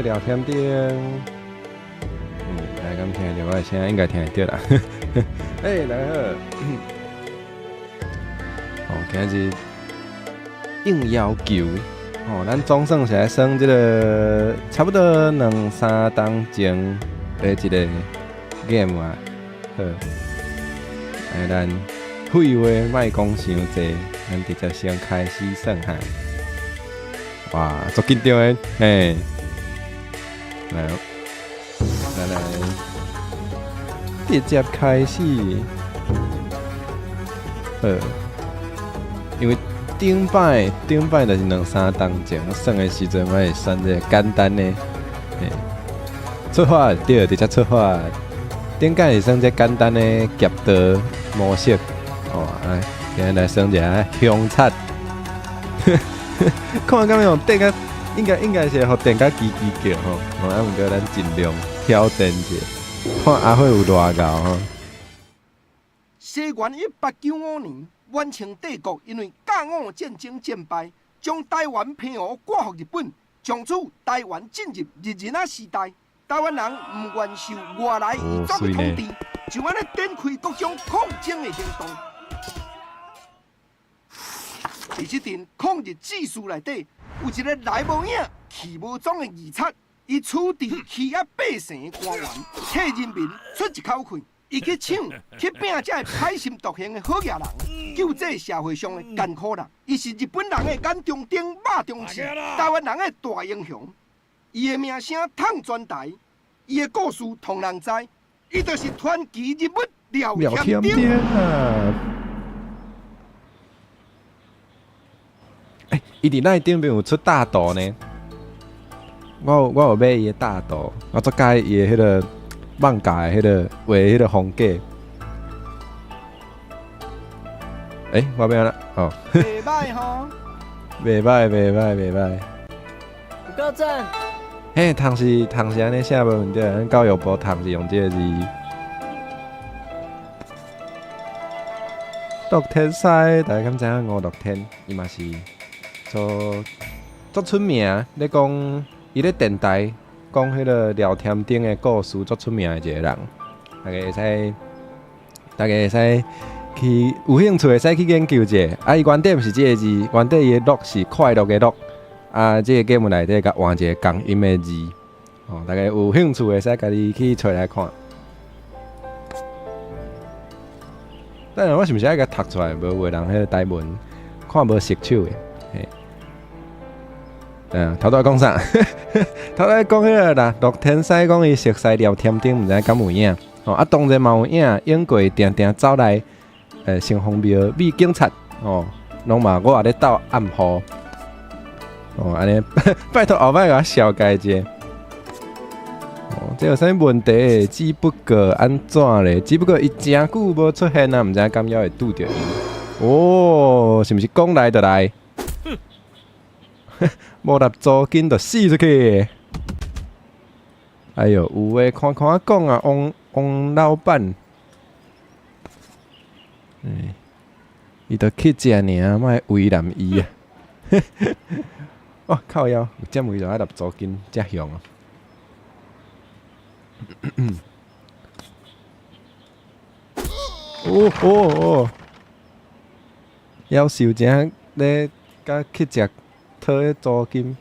聊天钉，大家敢听得到我的声音，应该听得到啦。大家好，今日应要求，咱总算是来算这个差不多2-3档前的一个 game 啊。好，咱废话莫讲伤济，咱直接先开始算哈。哇，足紧张的，嘿。来，直接开始。因为顶摆就是2-3档前算的时阵，我会选这个简单的，出发对，直接出发。顶摆是算这简单的夹道模式，今日来算一下凶残。看敢用电个。应该是互电甲叽叽叫吼，毋过咱尽量挑战者，看阿辉有偌高吼。西元1895年，元清帝国因为甲午战争战败，将台湾平湖割予日本，从此台湾进入日治啊时代。台湾人毋愿受外来异族的统治，就安尼展开各种抗争的行动。在这阵抗日志士内底。有一个来无影、去无踪的义賊，伊处置欺压百姓的官员，替人民出一口气。伊去抢、去拼这歹心毒行的好野人，救济社会上的艰苦人。伊是日本人的眼中钉、肉中刺，台湾人的大英雄。伊的名声通全台，伊的故事同人知。伊就是传奇人物廖添丁啊！伊伫咱顶边有出大刀呢，我有买伊的大刀，我最介伊的迄个艋舺的迄个画迄个风格。我变了哦。袂歹吼，袂歹。不够正。嘿，唐是安尼写无问题，咱教育部唐是用这个字。乐天师，大家敢知影吴乐天？伊嘛是。足出名，咧讲伊咧电台讲迄个廖添丁的故事，足出名的一个人。大家会使去有兴趣会使去研究一下。伊原点是这个字，原底伊的乐是快乐的乐。这个 game 内底甲换一个共音的字。大家有兴趣会使家己去找来看。当然，我是毋是爱甲读出来？无话人迄个台文看无熟手的。头拄讲啥？头拄讲迄个啦，乐天师讲伊熟悉廖添丁，毋知敢有影？当然嘛有影，英国定定走来，城隍庙秘警察，拢嘛我也咧斗暗号，安尼拜托后摆甲我小解一下。这有啥问题？只不过安怎咧？只不过伊真久无出现啊，毋知敢要会拄着伊。是毋是讲来就来？无纳租金就死出去！哎哟，有诶，看讲啊，王老板，伊著去食尔，莫为难伊啊！靠腰，有这么就爱纳租金，遮凶啊！夭寿正咧，甲去食。讨迄租金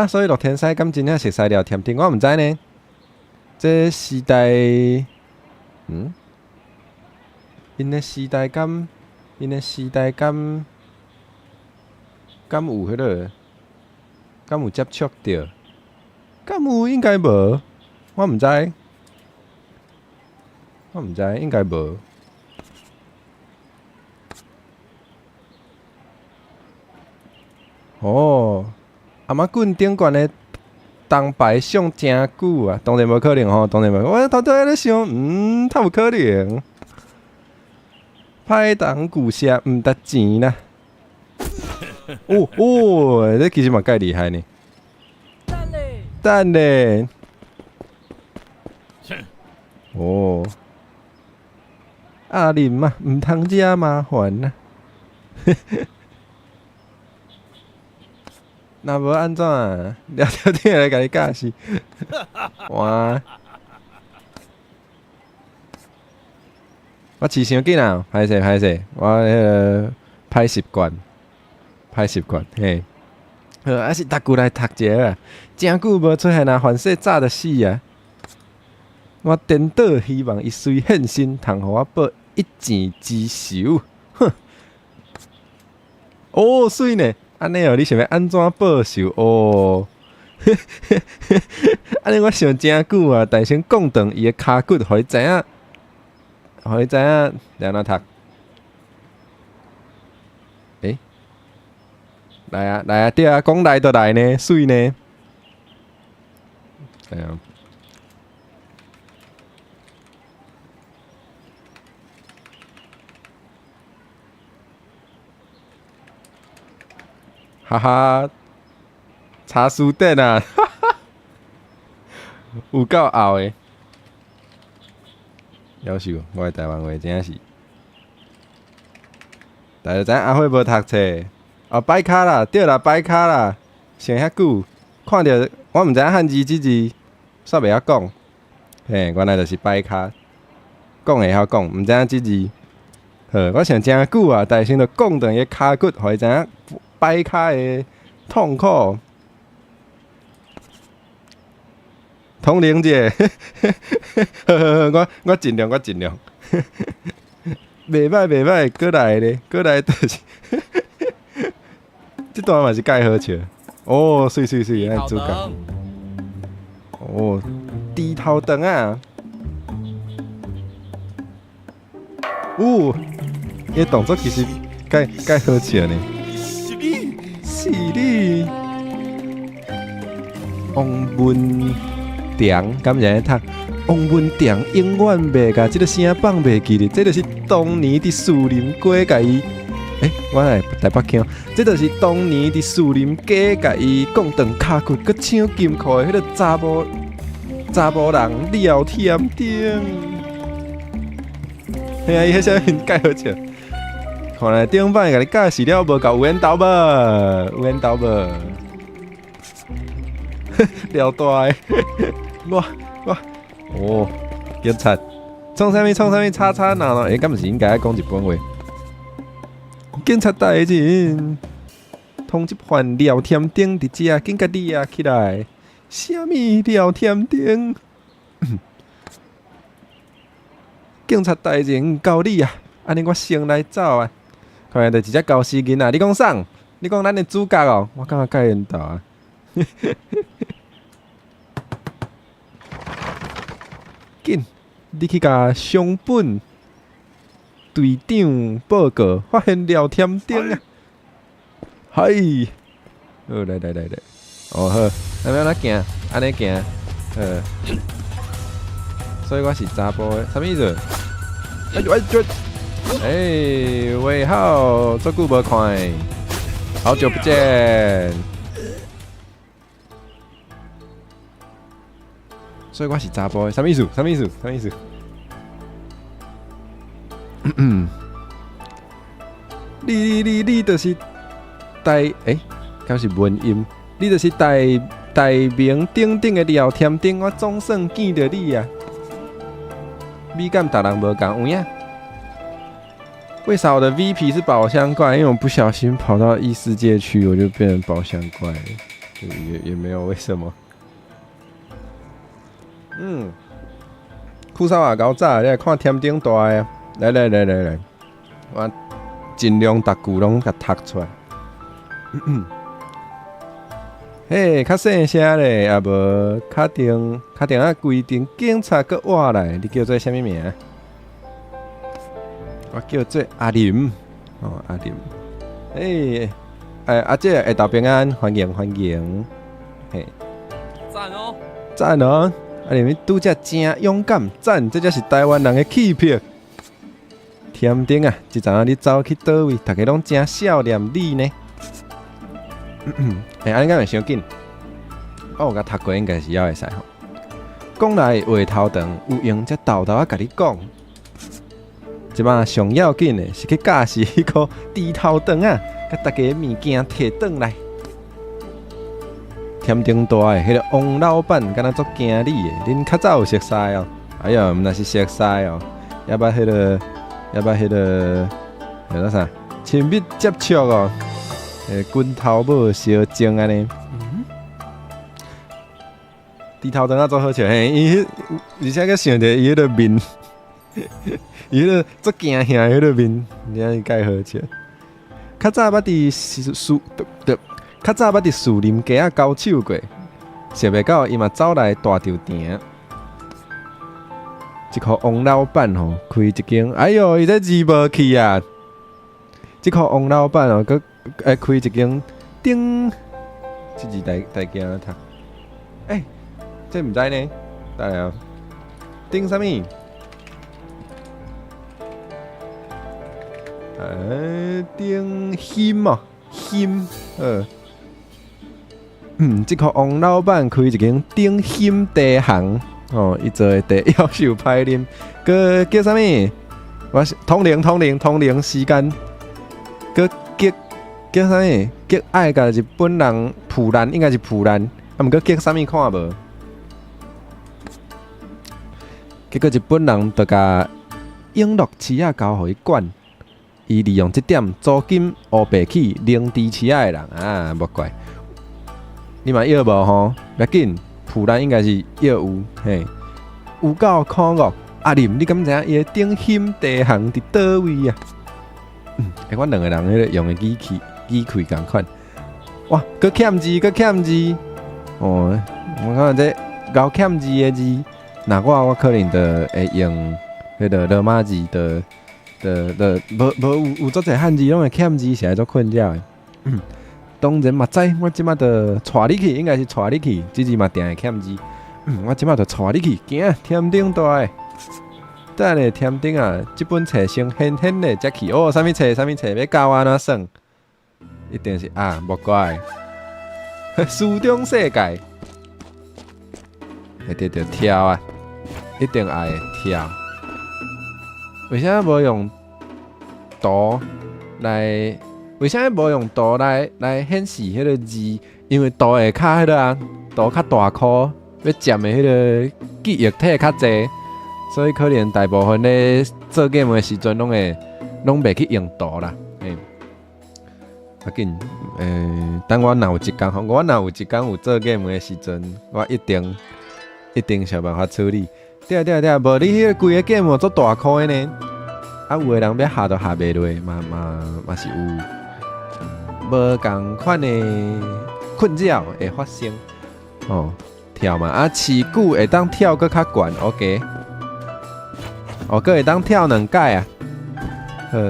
所以乐天师敢真正熟悉廖添丁，我毋知呢。这时代，因的时代敢有迄个，敢有接触着？敢有应该无，我毋知，应该无。阿妈棍顶悬的铜牌上真久啊，当然无可能吼，我头拄仔咧想，太有可能。歹铜旧车毋值钱啦。这其实嘛介厉害呢。等咧。阿林嘛，毋通遮麻烦啊。那无安怎啊？聊聊天来甲你教死。哇！我饲伤紧啊，歹势，我迄个歹习惯，嘿。还是逐句来读者啊，真久无出现啊，凡世早就死啊！我颠倒希望伊随现身，通互我报一箭之仇。哼！哦，水呢？安尼哦，你想要安怎报仇？哦，安尼我想真久啊，但先讲断伊的骹骨，互伊知影，然后读。来啊，对啊，讲来就来呢，水呢？哎呀，哈哈，查书店啊，哈哈，有够后的，夭寿，我的台湾话真是，大家知影阿辉无读册。哦，摆卡啦，对啦，摆卡啦，想遐久，看着我毋知影汉字即字，煞袂晓讲，嘿，原来就是摆卡，讲会晓讲，毋知影即字，好，我想真久啊，但是先着讲断伊骹骨，互伊知影摆卡的痛苦。通灵者，我尽量，袂歹，过来咧，倒是。这段嘛是介好笑，哦，水，安主角，哦，低头灯啊，哦，伊动作其实介好笑呢。是你，王文祥，敢是读王文祥永远袂甲这个声放袂记哩，这就是当年伫树林过甲伊。我来台北腔，这就是当年伫树林街甲伊讲断骹骨，佮抢金库的迄个查某人廖添丁。嘿啊，伊迄啥物介好笑？看来顶摆甲你教示了无够有缘投无？廖大诶，我哦，警察创啥物？吵闹，敢毋是应该讲日本话？警察大人，通缉犯廖添丁伫遮，紧甲你起来！啥物廖添丁？警察大人交你啊！安尼我先来走啊！看来就是只高斯囡仔，你讲啥？你讲咱的主角哦？我感觉介缘投啊！紧，你去甲相本。队长报告，发现廖添丁啊！嗨，好来，哦好，咱要哪行？安尼行，所以我是查甫的，啥物意思？喂好，足久无看，好久不见。所以我是查甫的，啥物意思？你就是敢是文音？你就是大名鼎鼎的廖添丁，我总算见到你啊！美感大人无共有影。为啥我的 VP 是宝箱怪？因为我不小心跑到异世界区，我就变成宝箱怪了，也没有为什么。酷少啊，搞早，你来看添丁大啊！来，我尽量逐句拢甲读出来。嘿，较细声咧，也无确定啊规定警察搁活来，你叫做啥物名？我叫做阿林，阿林。阿姐下昼平安，欢迎。嘿，赞哦！阿林你拄则真勇敢，赞！这才是台湾人的气魄。添丁啊，即阵啊你走去倒位，大家拢真少念你呢。安尼敢会伤紧？我有甲读过，应该是会使吼。讲来话头长，有用才豆啊甲你讲。即摆上要紧的是去教示迄个猪头肠啊，甲大家物件摕转来。添丁大诶，迄个王老板敢若足惊你诶，恁较早有熟悉哦？哎呀，毋那是熟悉哦，要把迄个，叫做啥？亲密接触哦，拳头母小精安尼。低头灯啊，做好笑嘿！而且佮想着伊迄个面，伊迄个足惊吓迄个面，你介好笑。较早捌伫较早捌伫树林街仔交手过，想袂到伊嘛走来大稻埕。一个王老板吼开一间，哎哟，伊这字无去啊！这个王老板哦，佮开一间丁，这字大惊啊读。这毋知呢，来啊！丁啥物？丁鑫哦，鑫这个王老板开一间丁鑫茶行哦，伊做的茶夭寿歹啉，佮叫啥物？我是通灵时间，佮叫啥物？叫爱甲日本人普兰，应该是普兰，啊毋过叫啥物看无？结果日本人就甲永乐市仔交互伊管，伊利用这点租金乌白起零猪市仔的人啊，莫怪。你嘛要无吼？不要紧，普兰应该是要有嘿，有够可恶。阿林，你敢知影伊的顶鑫茶行伫倒位啊？阮两个人迄个用的语气共款。哇，搁欠字哦！我看这搞欠字的字。那我可能就会用迄个罗马字的，无有足侪汉字拢会欠字，实在足困扰的。当然嘛知，我即马就带你去，应该是带你去，这字嘛定会欠字。我即马就带你去，行，添丁大诶。等下添丁啊，这本册先狠狠的接去。哦，啥物册？要教我安怎算？一定是啊，莫怪。书中世界，一定着跳啊！一定爱跳，为啥无用图来？为啥无用图来显示迄个字？因为图下骹迄个啊，图较大颗，要占的迄个记忆体较济，所以可能大部分咧做 game 的时阵拢袂去用图啦。要紧，等我若有一天有做 game 的时阵，我一定想办法处理。对，无你迄个规个 game 做大颗的呢？啊，有的人要下都下袂落，嘛是有无共款的困扰会发生。哦，跳嘛，啊，持久会当跳搁较悬 ，OK。哦，搁会当跳2届啊。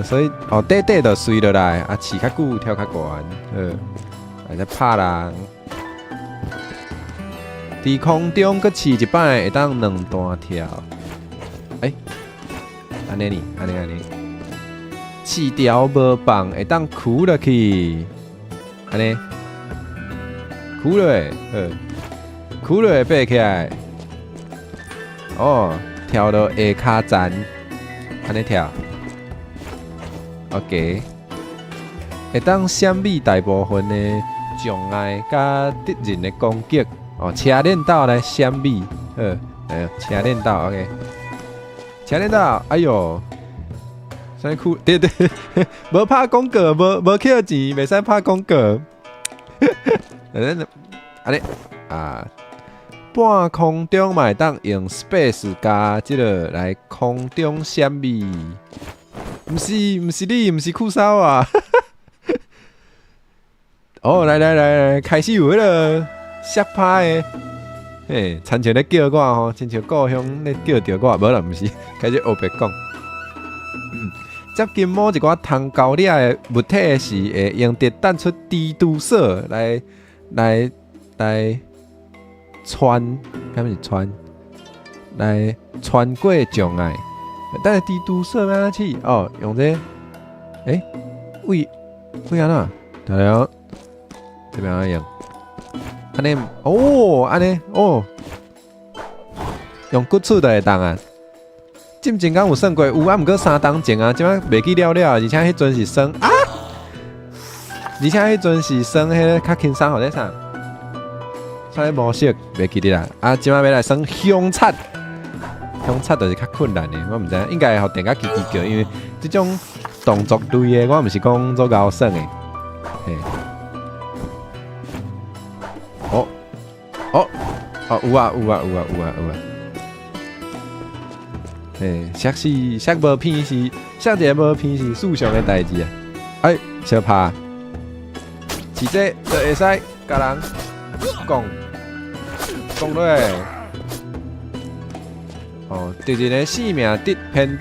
所以短就随落来，啊，持较久跳较悬，再拍人。伫空中搁试一摆，会当2段跳。安尼，试条无放，会当跍落去。安尼，跍落会爬起来。哦，跳到下骹站，安尼跳。OK， 会当闪避大部分的障碍甲敌人的攻击。哦，车链道来闪避，车链道 OK， 车链道，哎哟，啥酷？对，无拍广告，无捡钱，袂使拍广告。安尼啊，半空中嘛会当用 space 加即个来空中闪避，毋是你，毋是酷骚啊！哦，来，开始有迄个。摔拍的，亲像咧叫我吼，亲像故乡咧叫着我，无啦，毋是，开始黑白讲。接近某一寡通高丽的物体时，会用得弹出蜘蛛丝来穿，敢是穿？来穿过障碍。但是蜘蛛丝要安怎去？哦，用这，为安怎？对了，这边安用。安尼用骨刺就会当啊！进前敢有算过？有啊，毋过3档前啊，即摆袂记了，而且迄阵是算啊，而且迄阵是算迄个较轻松，或者啥？啥物模式袂记得啦。啊，即摆要来算凶残，凶残就是较困难的，我毋知影，应该会互电甲叽叽叫，因为即种动作类的，我毋是讲做高算的。嘿，哦，哦，哦，有啊，有啊，有啊，有啊，有啊。嘿，摔无偏是摔一个无偏是事上的代志啊。哎，小拍，是这就会使甲人讲落来。哦，敌人的性命偏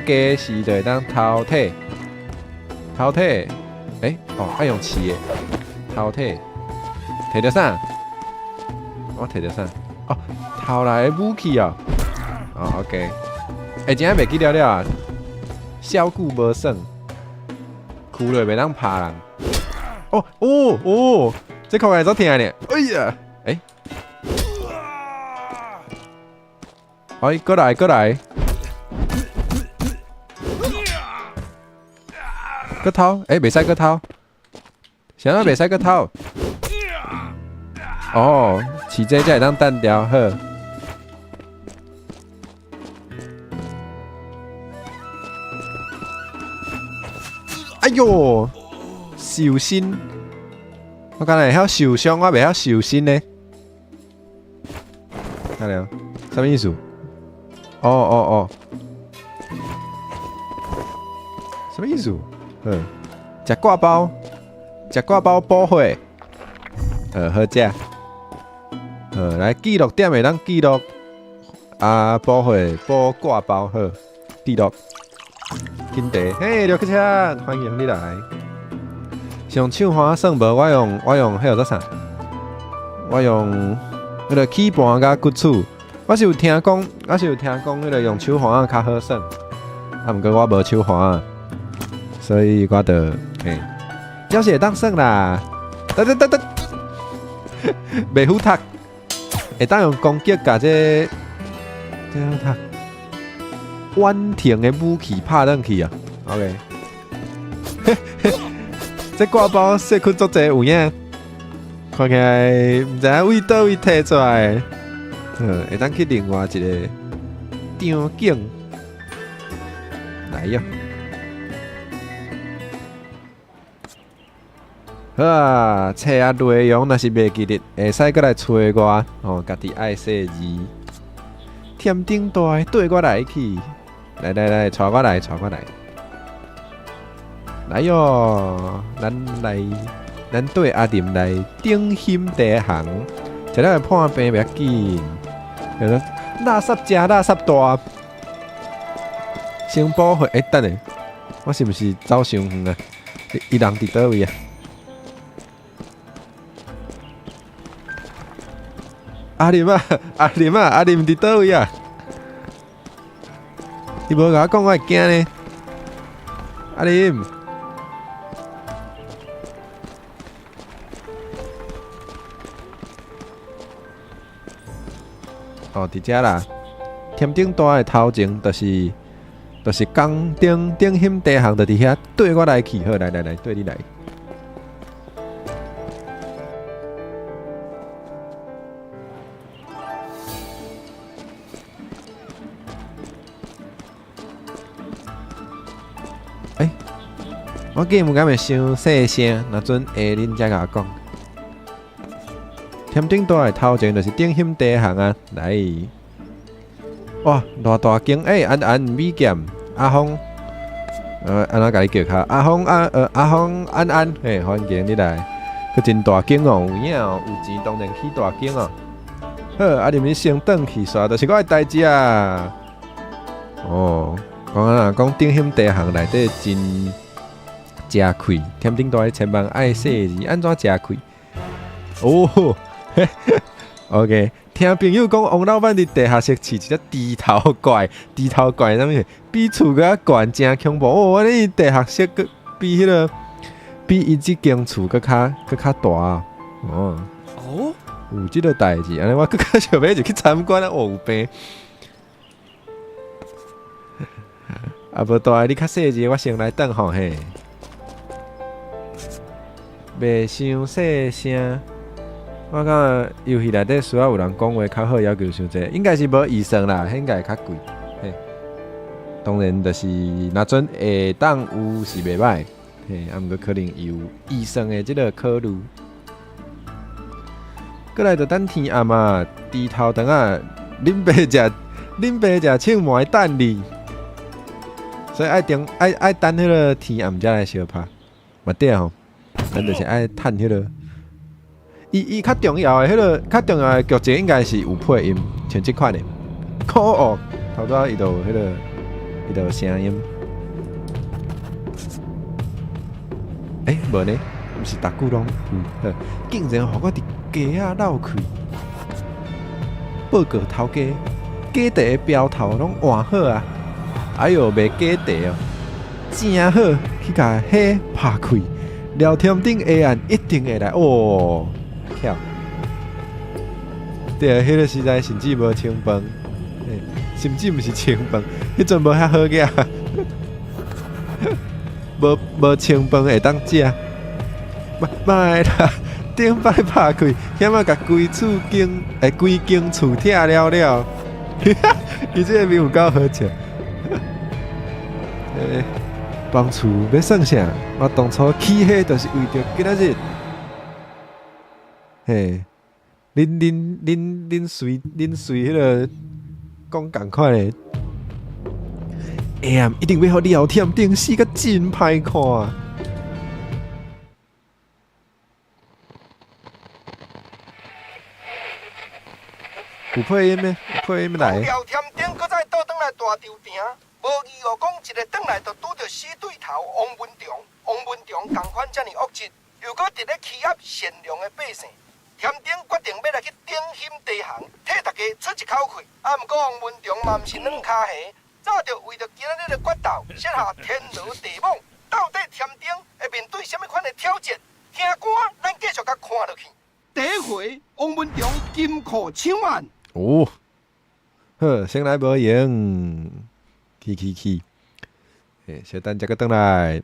低时就会当淘汰。淘汰，哦，爱用刺的淘汰。摕到啥？我摕到啥？哦，偷来的武器哦。哦 ，OK。真正袂记了了啊！小久无耍，哭了袂当拍人。哦，这口还做疼呢！哎呀，过来，个头，袂使个头，啥啊袂使个头？哦，饲这才会当单调好。哎哟，受身！我刚才会晓受伤，我袂晓受身呢。看了，什么意思？哦，什么意思？食挂包补血，好食。来记录点会当记录啊，补血补挂包好，记录。紧地，嘿，刘克强，欢迎你来。上手花算无，我用迄个做啥？我用迄个起盘甲骨杵。我是有听讲，迄个用手花较好算。啊，毋过我无手花，所以我就要是会当算啦。得，袂虎读，会当用攻击甲这读。稳停的武器拍转去啊 ！OK， 这挂包细菌足济有影，看起来唔知影为倒位摕出来，会当去另外一个场景来哟。好啊，册啊内容若是袂记得，会使过来找我哦，家己爱写字，添顶大对我来去。来，带我来，来哟！咱对阿林来顶心地行，食了破病袂要紧。垃圾食垃圾大，先保护。等下，我是毋是走伤远啊？伊人伫倒位啊？阿林伫倒位啊？伊无甲我讲，我会惊呢。阿林，哦，伫遮啦。添顶大的头前，就是工顶险地行，就伫遐对我来去。好，来，对你来。我记毋敢会伤细声，若准下恁才甲我讲。添顶大的头前就是顶险地行啊！来，哇，大间安米剑阿峰，安怎甲你叫卡？阿峰安，嘿，欢迎你来。佮真大间哦，有影哦，有钱当然去大间哦。好，啊，你先转去煞，就是我的代志啊。哦，讲顶险地行内底真。食亏，添顶大千万爱写字，安怎食亏？哦，OK， 听朋友讲，王老板伫地下室饲一只猪头怪，啥物？比厝较悬，真恐怖！哦，我哩地下室比伊即间厝较大啊！哦，有即个代志，安尼我更较想要就去参观啊！有病！啊，无大，你较细字，我先来等吼嘿。袂伤细声，我感游戏内底需要有人讲话较好，要求伤济，应该是无预算啦，应该会较贵。嘿，当然就是若阵下当有是袂歹，嘿，啊毋过可能有预算的即个考虑。过来就等天暗啊，低头等啊，恁爸食唱糜等你，所以爱等迄个天暗才来相拍，嘛对吼，咱就是爱趁迄个。伊较重要的迄个较重要的剧情应该是有配音，像即款的，可恶，头拄伊就有迄个伊就有声音。无呢，毋是逐句拢有，竟然互我伫街仔绕开，报告头家，鸡茶的标头拢换好啊！哎哟，卖鸡茶哦，正好去甲迄拍开，聊天顶下暗一定会来哦。跳，对啊，迄个时代甚至无清饭，甚至毋是清饭，迄阵无遐好个，无清饭会当食，歹啦，顶摆拍开，险啊甲规厝间规间厝拆了了，伊这个面有够好笑，帮厝要算啥？我当初起迄就是为着今仔日。嘿，恁随迄个讲共款的，下暗一定要互聊天顶死甲真歹看。有配音咩？配音来。聊天顶搁再倒转来大场廷，无义务讲一个转来就拄着死对头王文忠。王文忠共款遮尔恶质，又搁伫咧欺压善良的百姓。添丁决定要来去顶心地行，替大家出一口气。啊，毋过王文忠嘛毋是软脚虾，早就为着今仔日的决斗设下天罗地网。到底添丁会面对什么款的挑战？听歌，咱继续甲看落去。第一回，王文忠金库抢案。哦，好，先来无用，去，小等一个转来。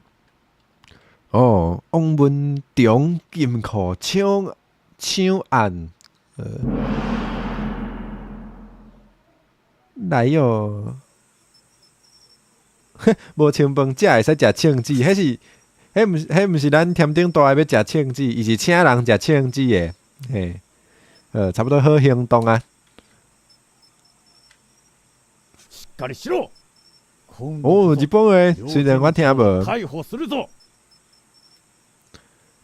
哦，王文忠金库抢案，来哟！无清饭才会使食庆子，迄毋是咱添顶大个要食庆子，伊是请人食庆子的，嘿，差不多好行动啊！哦，日本诶，虽然我听无。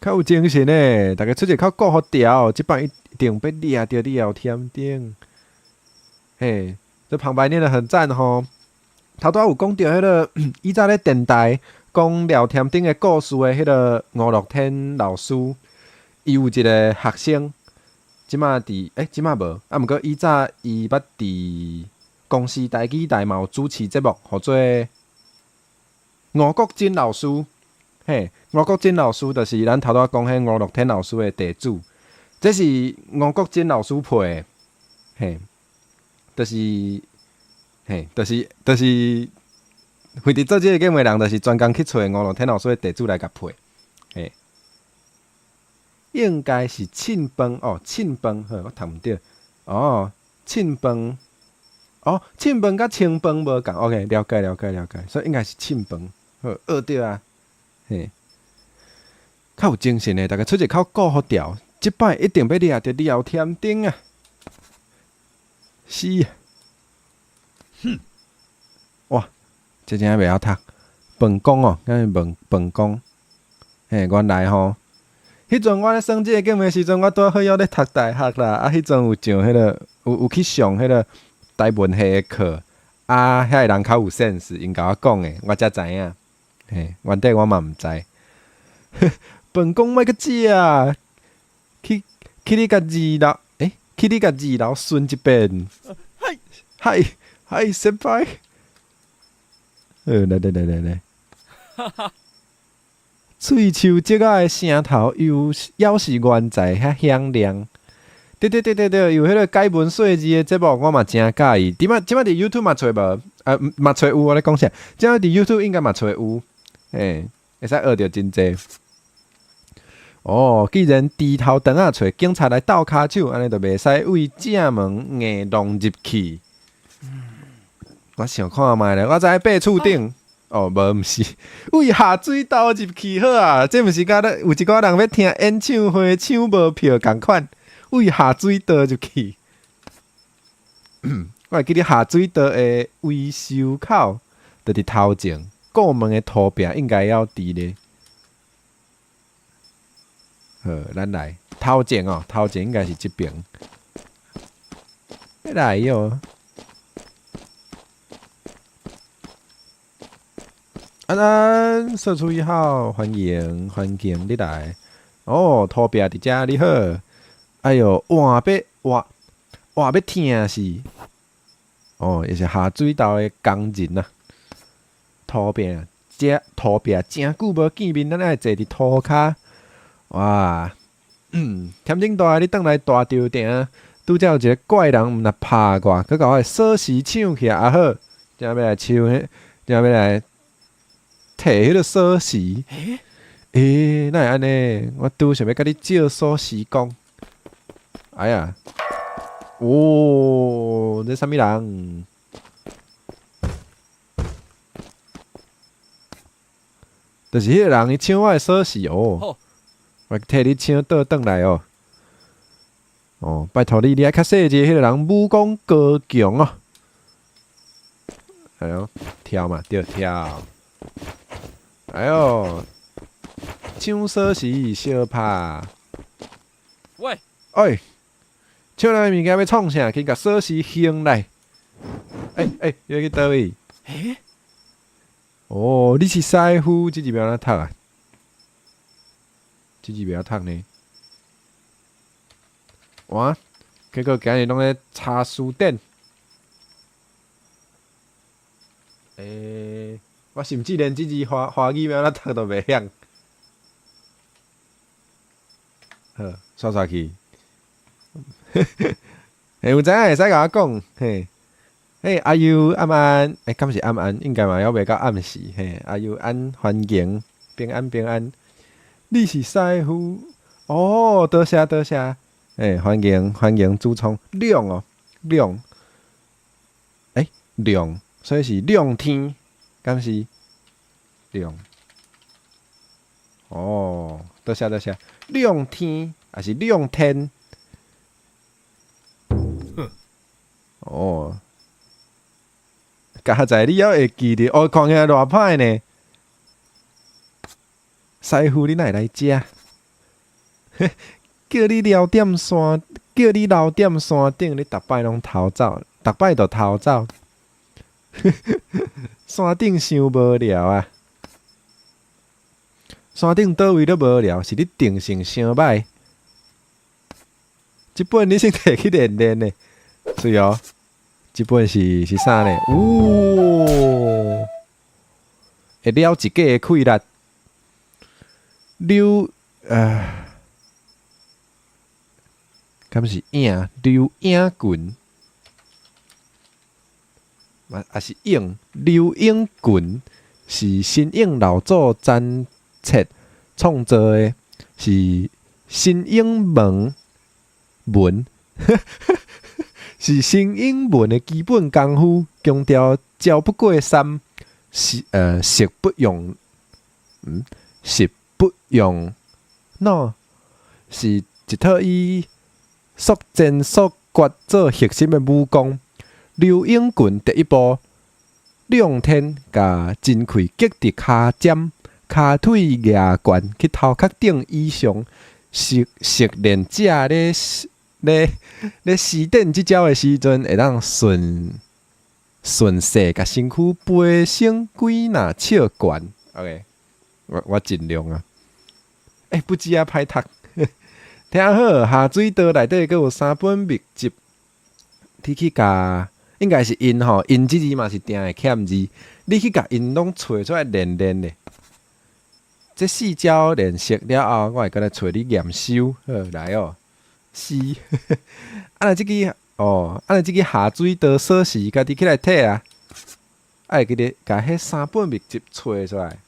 较有精神诶，大家出一口顾好调，即摆一定要掠着聊天顶。嘿，这旁白念得很赞吼。头拄有讲到迄个以前咧电台讲聊天顶诶故事诶，迄个吴乐天老师，伊有一个学生，即马即马无，啊，毋过以前伊捌伫公司台语台嘛有主持节目，号做吴国珍老师。嘿，吴国珍老师就是咱头拄讲迄吴乐天老师的弟子，这是吴国珍老师配的，嘿，就是会伫做这个节目的人，就是专工去找吴乐天老师的弟子来甲配，嘿，应该是庆饭哦，庆饭，我读毋对，哦，庆饭，哦，庆饭甲清饭无共 ，OK， 了解，所以应该是庆饭，好，学对啊。嘿，较有精神诶，大家出一口顾好调，即摆一定要掠着聊天顶啊！是啊，哇，这真袂晓读，本宫哦，敢是本宫，嘿，原来吼，迄阵我咧算即个节目时阵，我拄好要咧读大学啦，啊，迄阵有上迄个有去上迄个台文系诶课，啊，遐个人较有 sense， 因甲我讲诶，我才知影。嘿，原底我嘛毋知，本宫莫个食啊！去你家二楼，去你家二楼顺一遍。嗨，先輩。来。喙鬚即仔的声头又是原在遐响亮。对，有迄个解文说字的节目，我嘛真介意。即摆伫 YouTube 嘛找无，嘛找有我咧讲啥？即摆伫 YouTube 应该嘛找有。会使学着真济。哦，既然低头等啊，找警察来斗骹手，安尼就袂使为正门硬弄入去。我想看觅咧，我知爬厝顶。哦，无毋是，为下水道入去好啊！这毋是甲咧有一个人要听演唱会抢无票共款，为下水道入去。我会记得下水道的维修口，就伫头前，过门的图片应该要伫咧。好，咱来头前哦，头前应该是即边。来哟！安安，社畜1号，欢迎你来。哦，图片伫遮你好。哎哟，换要疼死。哦，也是下水道的工人啊。图片真久无见面，咱爱坐伫涂骹。哇，天顶大你转来大吊埕，拄则有一个怪人毋若拍我，佮甲我的锁匙抢起来也好，正要来抢迄，正要来摕迄个锁匙。哪会安尼？我拄想要甲你借锁匙讲。哎呀，哦，这啥物人？就是迄个人，伊抢我的锁匙哦。我替你抢倒转来哦。哦，拜托你，你爱较细节，迄个人武功高强哦。哎呦，跳嘛，对，跳。哎呦，抢锁匙小拍。喂，哎，抢来物件要创啥？去甲锁匙掀来。要去倒位？哦，你是师傅，这字要安怎读啊？这字不要读呢。哇，结果今日拢咧查书店。我甚至连这字华语要安怎读都袂晓。好，刷去。有知影会使甲我讲，嘿。阿优暗安，敢是暗安，应该嘛，还袂到暗时，嘿，阿优安欢迎，平安。你是师傅，哦，多谢，欢迎主创亮哦，亮，亮，所以是亮天，敢是亮，哦，多谢，亮天还是亮天，哦。加在你还会记得，哦，看起来偌歹呢。师傅，你哪会来遮？叫你留点山顶，你逐摆拢逃走，逐摆都逃走。山顶伤无聊啊！山顶倒位都无聊，是你定性伤歹。即本你先摕去练呢，是哦。这本是啥呢？哦，会了一个的气力，敢是溜影棍，也是溜影棍是新影老祖詹切创造的，是新英文。是新英文的基本功夫，强调招不过三，食不用，no， 是一套以速战速决做核心的武功。溜影棍第一步，亮天甲真气击伫骹尖，骹腿压悬去头壳顶以上，实练者咧施展即招的时阵，会当顺势甲身躯飞升几若尺悬。OK， 我尽量啊。不止啊，歹读。听好，下水道内底阁有3本秘籍，你去甲，应该是因吼，因即字嘛是定会欠字，你去甲因拢找出来练咧。这4招练习了后，我会搁来找你验收。好，来哦。是，安尼即个下水道锁匙，家己起来摕啊！会记得甲迄3本秘籍找出来。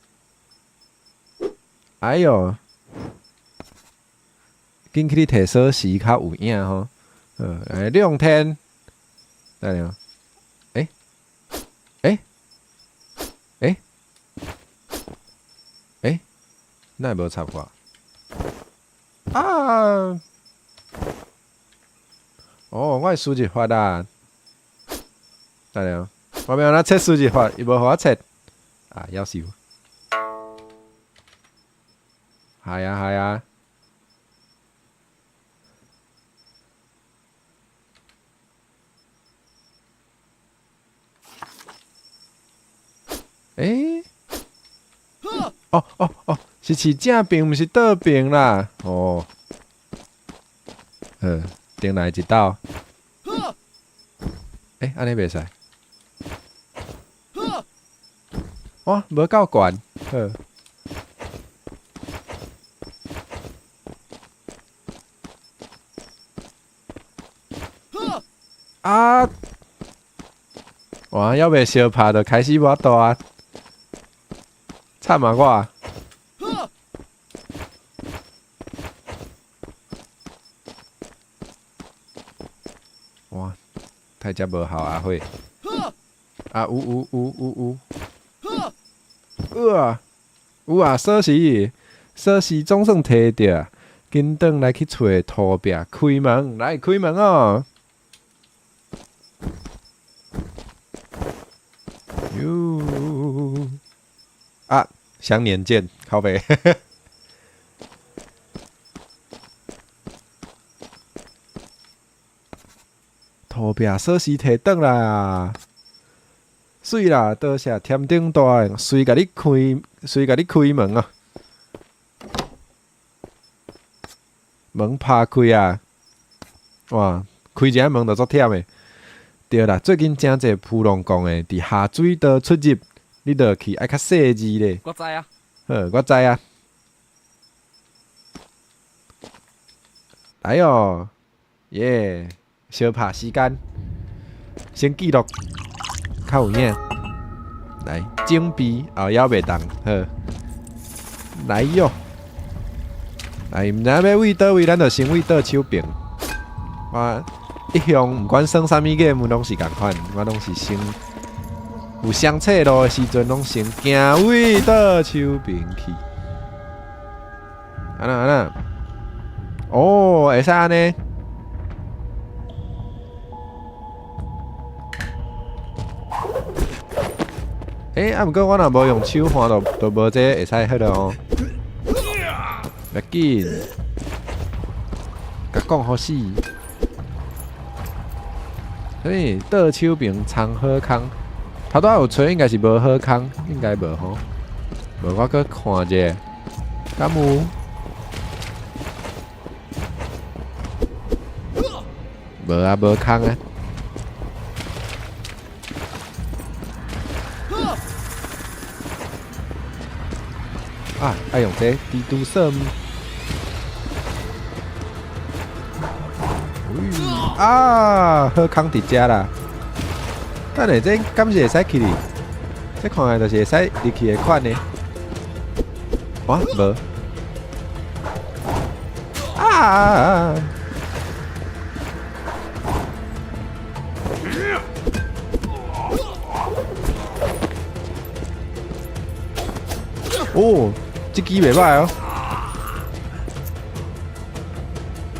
哎哟，紧去你摕锁匙较有影吼。亮天，来了，那无插过啊？哦，我输入法啦，来了，我要哪测输入法，伊无互我测，啊，夭寿，系啊系啊。哦，是市正兵，毋是倒兵啦。哦，顶来一道。安尼袂使。哇，无够悬。啊！哇，要袂相拍就开始无大啊！惨啊我！哇，太只无效啊会！啊有！有啊，锁匙总算摕着，紧转来去找土壁开门，来开门哦！哟啊，想年剑，靠北。土壁锁匙摕转来啊！水啦，多谢天顶大的，随甲你开门啊！门拍开啊！哇，开一下门就足忝的。对啦，最近真侪普龙宫的伫下水道出入，你着去爱较细致咧。我知啊。我知啊。来哦，耶！小拍时间，先记录。较有影，来整备后腰袂动，好，来哟，来，毋知要位倒位，咱就先位倒手柄。我一向毋管耍啥物 game， 拢是共款，我拢是先有相册路的时阵，拢先行位倒手柄去。安那，哦，会使安尼。毋过我若无用手换，就无这会使迄落哦。别紧，甲讲好死。所以倒手柄藏好康，头拄有吹应该是无好康，应该无吼。无我搁看者，敢有？无啊，无康啊。爱用这蜘蛛丝。好康伫遮啦！等下这敢是会使去哩？这看来就是会使入去的款呢。哇，无啊！哦，这支袂歹哦。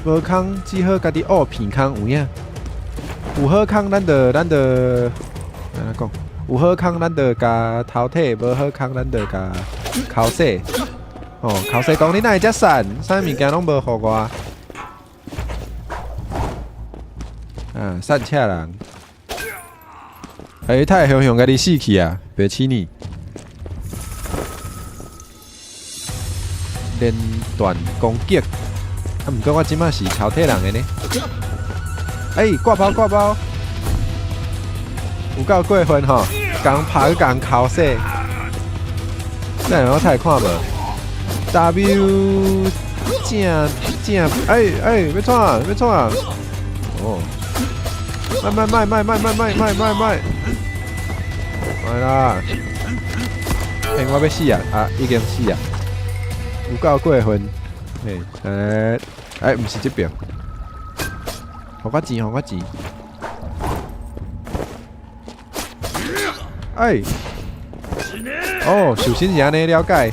无空只好家己学片空有影。有好空咱就安怎讲？有好空咱就加头体，无好空咱就加口水。哦，口水讲你哪会遮瘦？啥物件拢无互我。瘦车人。太雄雄家己死去啊！别气你。连段攻击，毋过我即马是头体人的呢。挂包，有够过分吼！共拍去共敲死，那我太看无。W 正，要创啊！哦，卖，来啦！我要死啊！已经死啊！有够过分，哎，不是这边，给我钱，给我钱。哎，哦，首先是安尼了解。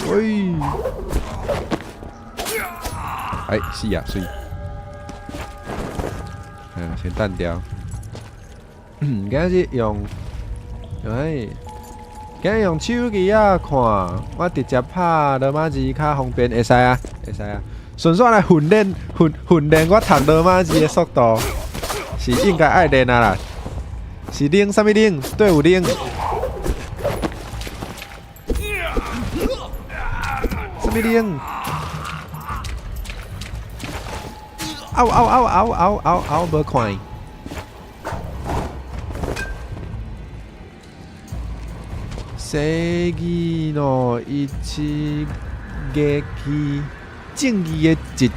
喂，哎，是啊，是。先淡掉。今日用，哎，今日用手机啊看，我直接拍罗马字较方便，会使啊，会使啊。顺续来训练我读罗马字的速度，是应该爱练啊啦。是零什么零？队伍零。什么零？嗷，无看。世纪の一撃正義的一，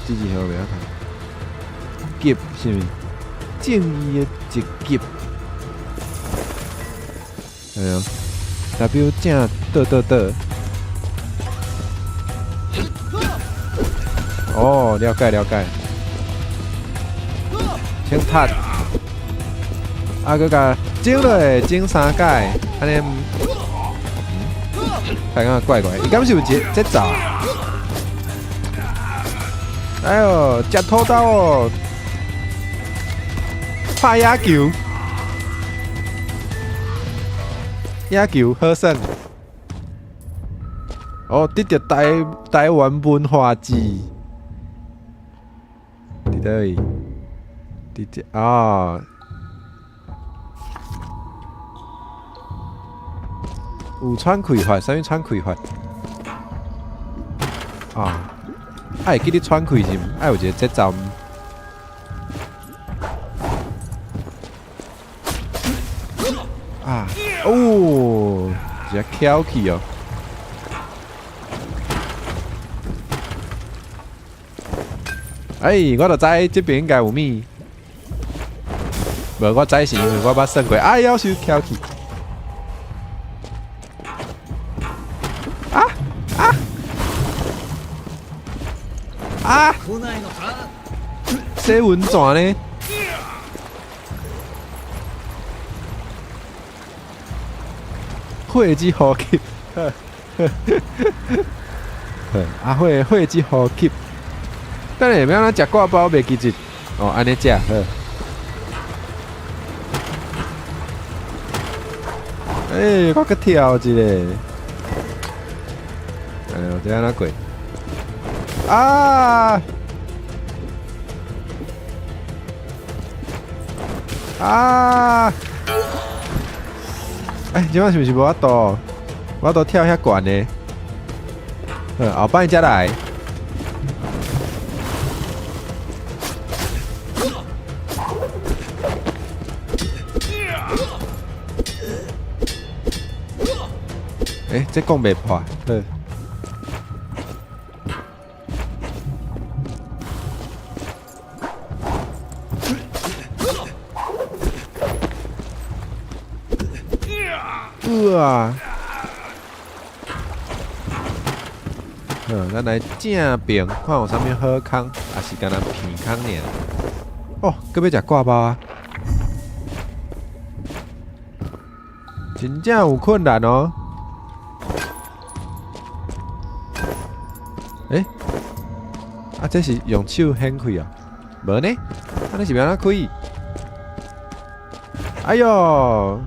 这字好袂晓看。劫是咪？正義的一劫。哎呀 ，W 正得。哦，了解。先拍。佮甲整落整3解，安尼，看看怪，伊敢是有节奏啊？哎呦，食土豆哦，拍野球好耍。哦，得着台湾文化字，伫倒位？伫这哦。有喘气法，啥物喘气法？啊，会记你喘气是毋？爱有一个节奏。啊，哦，一个翘起哦。我就知这边应该有物。无，我知是因为我捌算过，夭寿翘起。啊！写文怎呢？会之好吸，会之好吸。等下要咱食挂包袂记住哦，安尼食好。我搁跳一个。我这安怎过？啊！即摆是毋是无法度？我都跳遐悬的。后摆才来。这讲袂破。咱来正边看有啥物好康，还是干那偏康尔？哦，搁要食挂包啊！真正有困难哦。这是用手掀开啊？无呢？安尼是要安怎开？哎哟！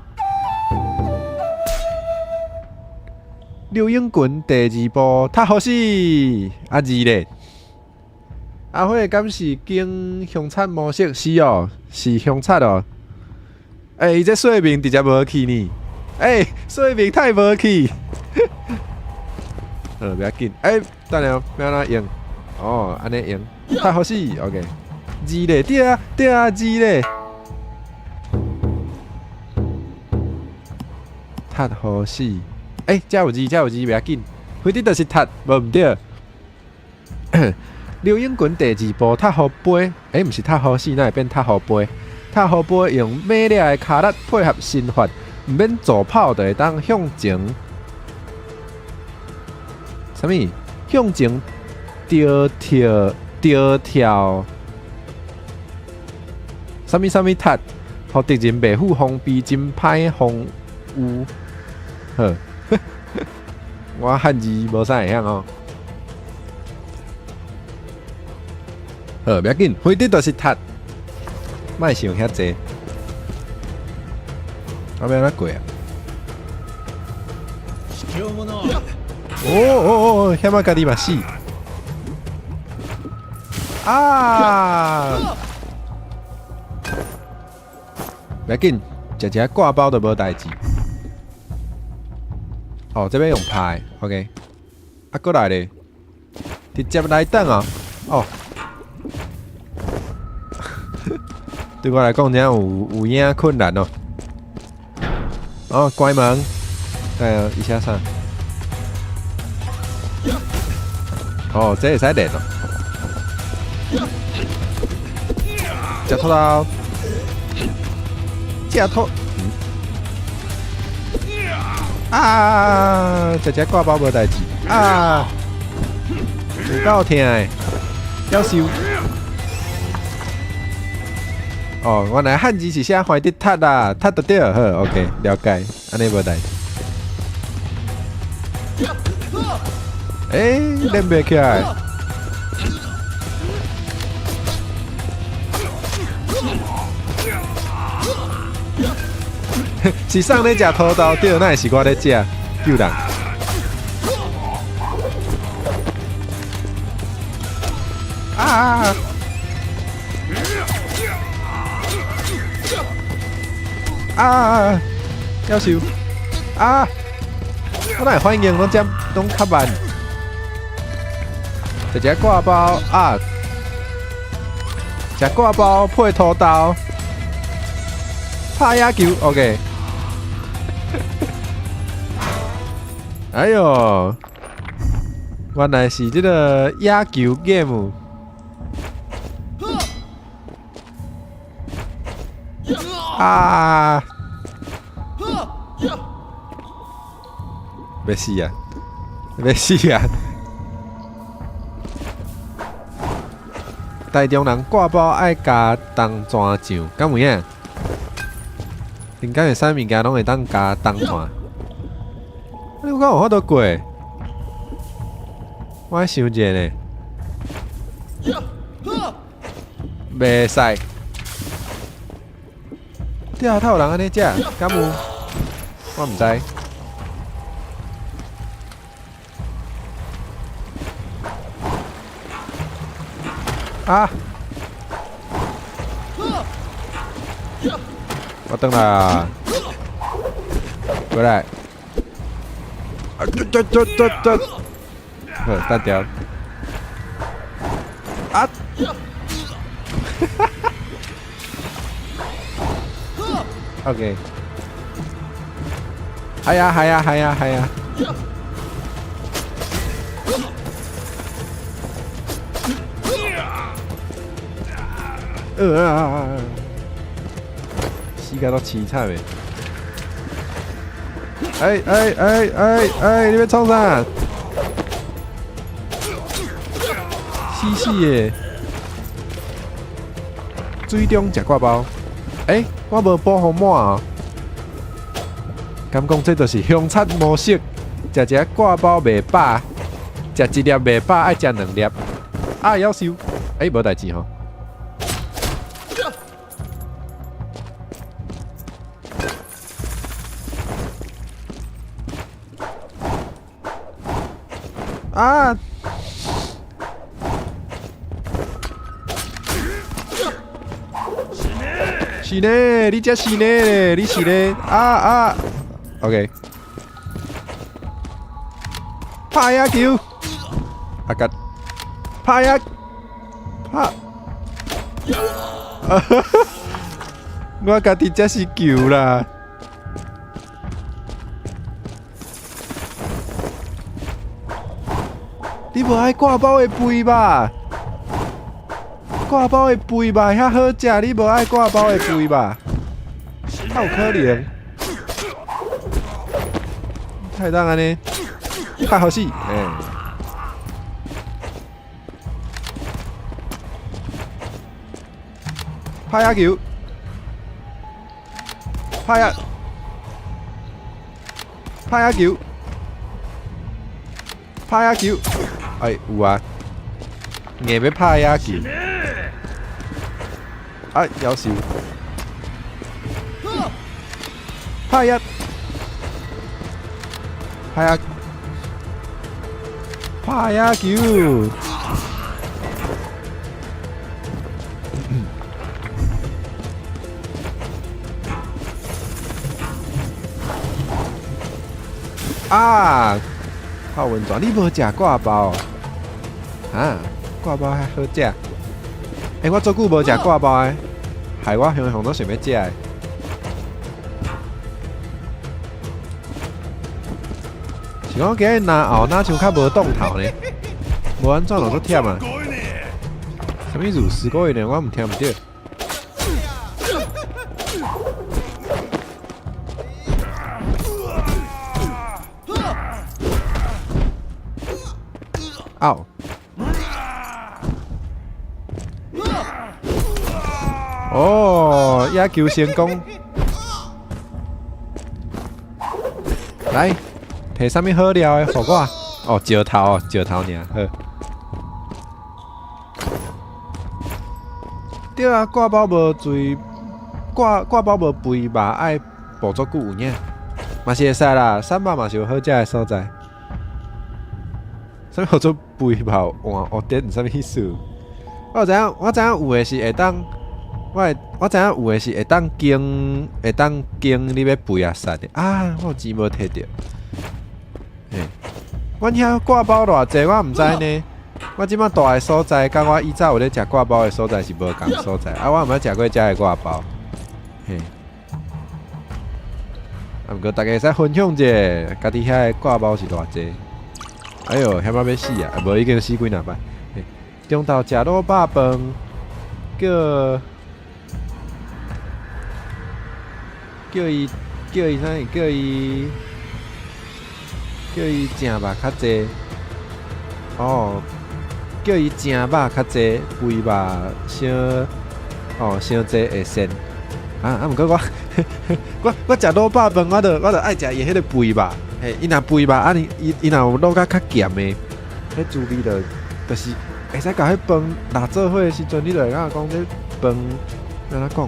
六英拳第2部太好死2咧，迄敢是经凶残模式？是哦，是凶残哦。伊这说明直接无去呢。说明太无去。不要紧。等下要安怎用？哦，安尼用，太好死 ，OK。2咧，对啊，2咧。太好死。这有字，袂要紧，反正就是踢，无毋对。六英拳第2部踢互飞，毋是踢互死，那会变踢互飞。塔好杯用美丽的骹力配合身法，毋免助跑就会当向前。什么？向前跳？什么塔？互敌人袂赴防避真歹防御。好，我汉字无啥会晓哦。好，袂要紧，反正就是塔，莫想遐济。我要安怎过啊？哦，险啊，家己嘛死。啊！袂要紧，食一挂包就无代志。哦，这边用拍 ，OK。啊，过来咧，直接来等啊！哦，对我来讲，真有影困难哦。哦，关门。一下上。哦，这会使练哦。食拖刀。食拖。啊！食只挂包无代志。啊！有够痛诶，夭寿。哦，原来汉字是写怀的塔啦，塔就对，好 ，OK， 了解，安尼无代志。练袂起来。是上咧食土豆，对，那会是我咧食救人。啊！啊！夭寿！啊！我哪会反应拢较慢。食只挂包啊！食挂包配土豆，拍野球 ，OK。哎呦，原来是这个野球 game。啊！要死啊！要死啊！台中人挂包爱加冬泉酱，敢有影？人家的啥物件拢会当加冬泉。你有敢有法度过？我想一下呢。袂使。对啊，他有人安尼食，敢有？我唔知。啊！我等啦，过来！啊，好，单调。啊！OK。系啊！死甲都凄惨诶！你要创啥？死诶！水中食挂包。我无保护膜啊！敢讲这就是凶残模式，食一挂包袂饱，食一粒袂饱爱食2粒，啊夭寿！无代志吼。啊！是呢，你这是呢，你是呢？啊 ，OK。拍野球，啊个，拍野，拍，我家己这是球啦。你无爱挂包的肥吧？挂包的肥吧，遐好食，你无爱挂包的肥吧？how可怜！太当安尼，太好死，拍野球，拍野球，拍野球，哎有啊，硬要拍野球，啊夭寿，拍野，拍野球。啊！泡温泉，你无食挂包啊？挂包还好食。我足久无食挂包的，害我向都想要食的。是讲今日拿后哪像较无动头呢？无安怎就足忝啊？什么意思？4个月呢？我唔听唔到。哦，哦，野球成功。来，摕啥物好料的？互我。哦，石头哦，石头尔。好。对啊，挂包无水，挂包无肥肉，爱捕足久有影，嘛是会使啦。3肉嘛是有好食的所在。啥物叫做肥肉换黑点？啥物意思？我知影有诶是会当，我知影有诶是会当经你要肥啊杀的啊！我钱无摕到。阮遐挂包偌济，我毋知呢。我即摆住诶所在，甲我以前有咧食挂包诶所在是无共所在。啊，我毋捌食过遮诶挂包。嘿，啊，毋过大家会使分享者，家己遐诶挂包是偌济。哎呦，遐要死啊！无已经死几若摆。中昼食卤肉饭，叫伊啥？叫伊正肉较济。哦，叫伊正肉较济，肥肉伤济会鲜。毋过我食卤肉饭，我着爱食伊迄个肥肉。嘿，伊若肥吧，伊若有卤甲较咸的，迄滋味就是会使甲迄饭拿做伙的时阵，你就会讲这饭安怎讲？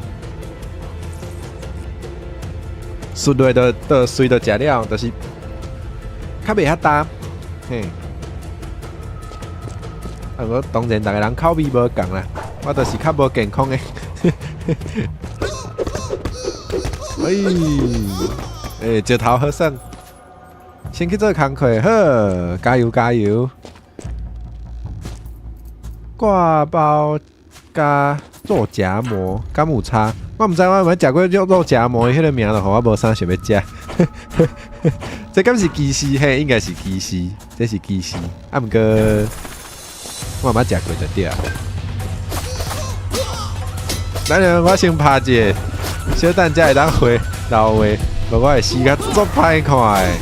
顺落就随着食了，就是较袂遐淡，嘿。我当然，逐个人口味无共啦，我就是较无健康的。石头好耍。先去做工课，好，加油加油！挂包加肉夹馍，敢有差？我毋知我有冇食过肉夹馍，迄个名就互我无啥想要食。这敢是鸡丝？嘿，应该是鸡丝，这是鸡丝。啊，毋过我冇食过就对啊。等下我先拍一个，小等才会当回老话，无我会死甲足歹看的。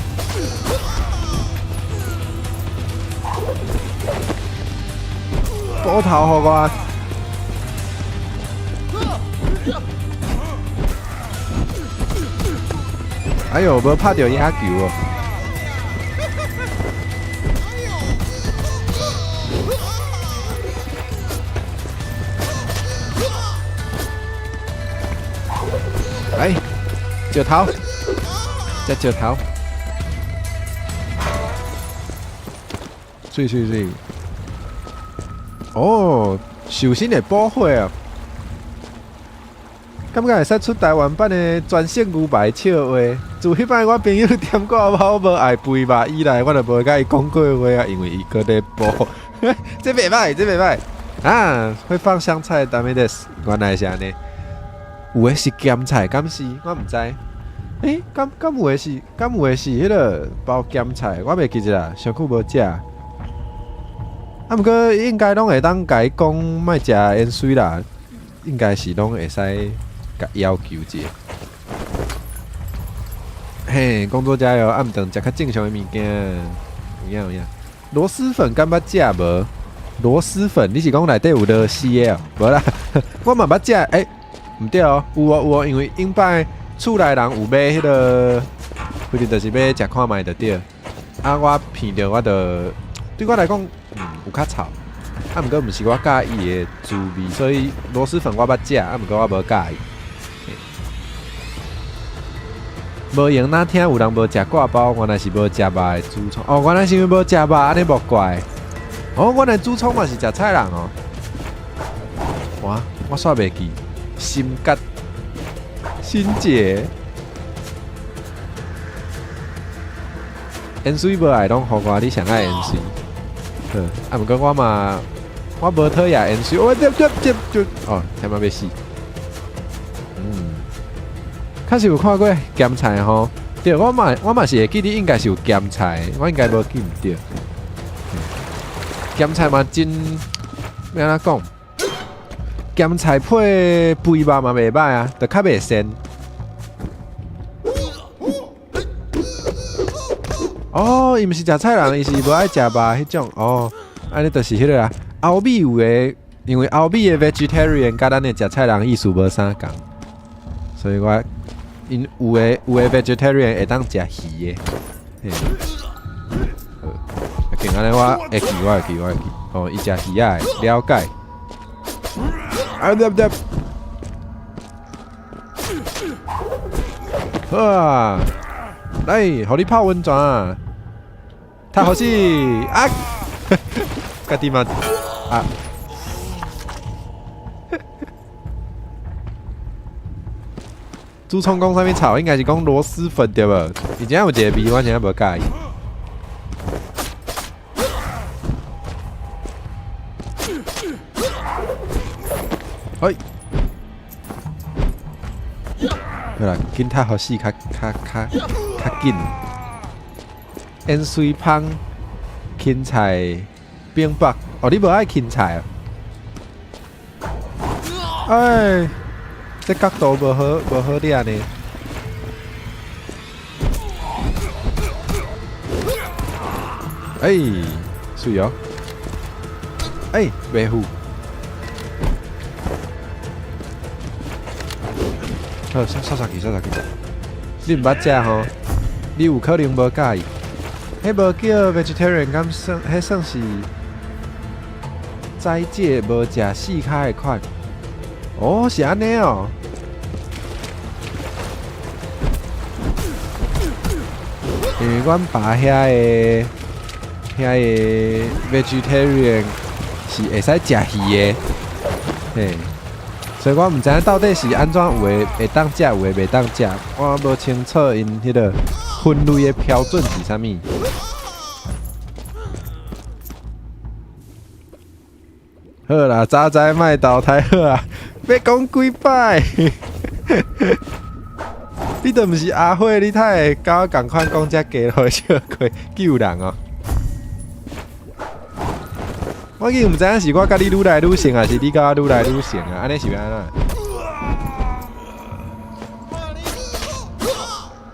补头互我，哎呦，无拍到野球哦！来，石头，只石头，水。哦，寿星会补货啊！感觉会使出台湾版的全省牛排笑话。自迄摆我朋友点挂包无爱肥肉以来，我就无甲伊讲过话啊，因为伊搁咧补。这袂歹啊！会放香菜，ダメです。原来是安尼。有诶是咸菜，敢是？我毋知。敢有诶是迄个包咸菜，我袂记着啦，上久无食。啊，毋过应该拢会当甲伊讲莫食盐水啦，应该是拢会使甲要求者。嘿，工作加油，暗顿食较正常的物件，有影。螺蛳粉敢捌食无？螺蛳粉，你是讲内底有螺丝的哦？无啦，我嘛捌食，毋对哦，有哦有哦，因为因摆厝内人有买迄个，不定就是要食看卖就对。啊，我闻着我就对我来讲，有较臭。啊，毋过毋是我介意的滋味，所以螺蛳粉我捌食，啊，毋过我无介意。无用，那天有人无食挂包，原来是无食肉的猪葱。哦，原来是因为无食肉，安尼无怪。哦，原来猪葱嘛是食菜人哦。哇，我煞袂记，心结，心结。盐水无爱拢互我，你上爱盐水。啊，毋过我无讨厌盐水，我接，哦，他妈要死。确实有看过咸菜吼，对，我嘛是会记得应该是有咸菜，我应该无记唔对。咸菜嘛真，要安怎讲？咸菜配肥肉嘛袂歹啊，就较袂鲜。哦，伊毋是食菜人，伊是无爱食肉迄种。哦，安尼就是迄个啊。欧美有诶，因为欧美诶 vegetarian 甲咱诶食菜人意思无啥共，所以我。因有诶 vegetarian 会当食鱼诶，见安尼我会记。哦，伊食鱼仔诶，了解。好啊，来，互你泡温泉啊！太好势啊！家己嘛啊！猪葱讲啥物炒？应该是讲螺蛳粉对无？以前有一个味，我现在无介意。哎，好啦，紧太好死，较紧。盐水芳、芹菜、冰白。哦，你无爱芹菜啊？哎。这角度无好抓呢。水哦。袂赴。好，杀去。你毋捌食吼？你有可能无介意。迄无叫 vegetarian， 敢算？迄算是斋戒无食四骹的款。哦，是安尼哦。因为阮爸遐个 vegetarian 是会使食鱼的，嘿，所以我毋知影到底是安怎，有诶会当食，有诶袂当食，我无清楚因迄个分类的标准是啥物。好啦，早知卖倒太好啊！要讲几摆？你都毋是阿辉，你太会甲我共款讲遮鸡落笑亏救人哦！我已经毋知影是我甲你愈来愈像，还是你甲我愈来愈像啊？安尼是要安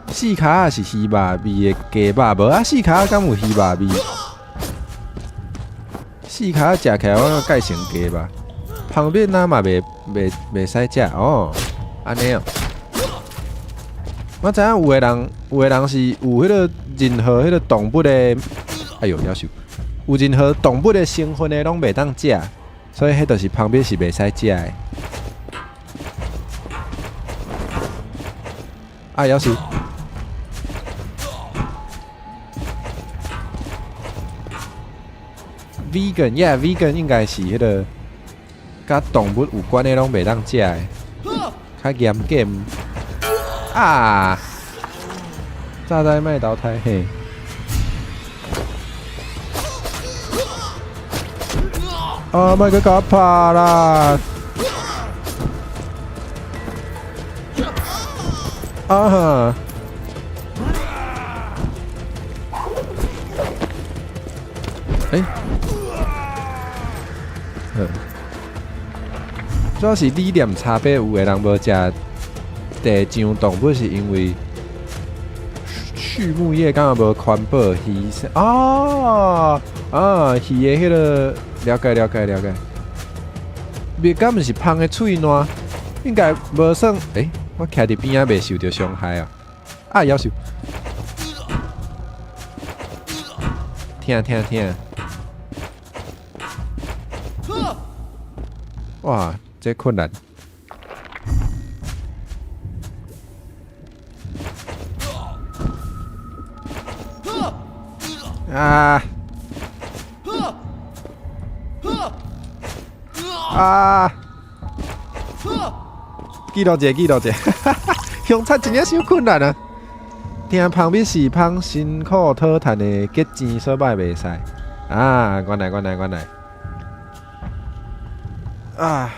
怎？四骹也是鱼肉味的鸡肉，无啊？四骹敢有鱼肉味？四骹食起来我改成鸡肉，旁边那嘛袂使食哦，安尼哦。我知影有的人是有迄个任何迄个动物的，哎呦，夭寿，有任何动物的成分的拢袂当食，所以迄就是旁边是袂使食的。啊，夭寿。vegan 应该是迄个甲动物有关的拢袂当食的，较严谨。啊！炸在麦岛太黑。啊！麦克甲我拍啦！啊哈！主要是理念差别，有的人无食地酱动物，是因为畜牧业敢若无环保鱼哦鱼的迄个了解。袂敢毋是芳的喙烂，应该无算我徛伫边仔袂受到伤害啊！夭寿，疼！哇，这困难！记录者，凶残真正伤困难啊！听旁边是芳辛苦讨赚的结钱所摆袂使啊！原来啊！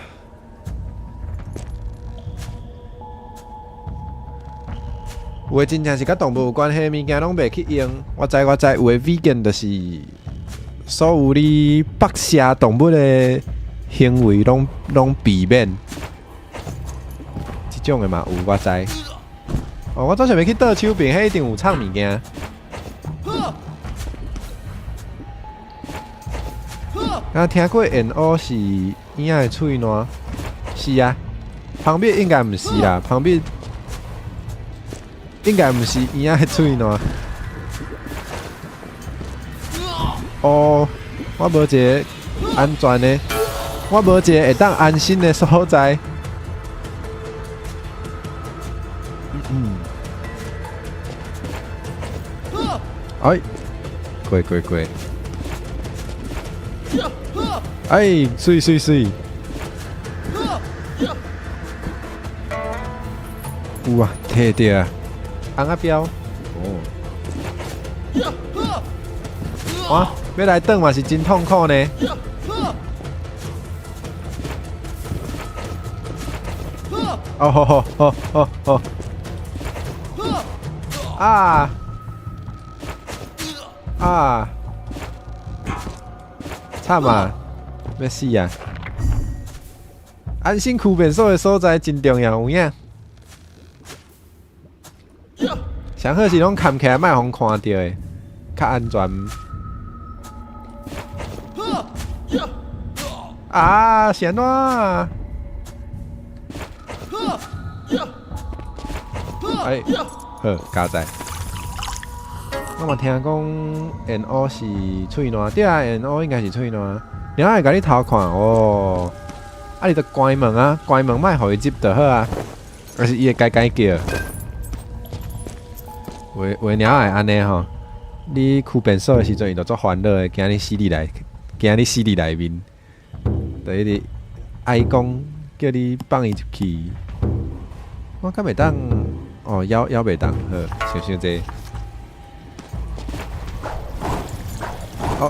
有诶真正是甲动物有关系物件拢袂去用。我知，有诶 vegan 就是所有你剥杀动物的行为拢避免。这种的嘛有我知。我早想要去倒手柄，迄一定有藏物件。听过 NO 是婴仔的喙烂，是啊，旁边应该毋是啦，旁边应该毋是婴仔的喙烂。我无一个安全的，我无一个会当安心的所在。过。水。有啊，摕着啊，红仔标。哇，要来转嘛是真痛苦呢。好。惨啊！要死啊！安心区便所的所在真重要，有影。上好是拢扛起来，莫互看到的，较安全。是安怎？好，加载。我嘛听讲 NO 是喙烂，对啊 ，NO 应该是喙烂。然后会甲你偷看哦，你着关门啊，关门莫互伊入就好啊，还是伊会改叫。话猫会安尼吼，你区便所的时阵，伊着足烦恼的，惊你死伫内面，就一直哀讲叫你放伊入去。我敢袂当腰袂当，好，想这。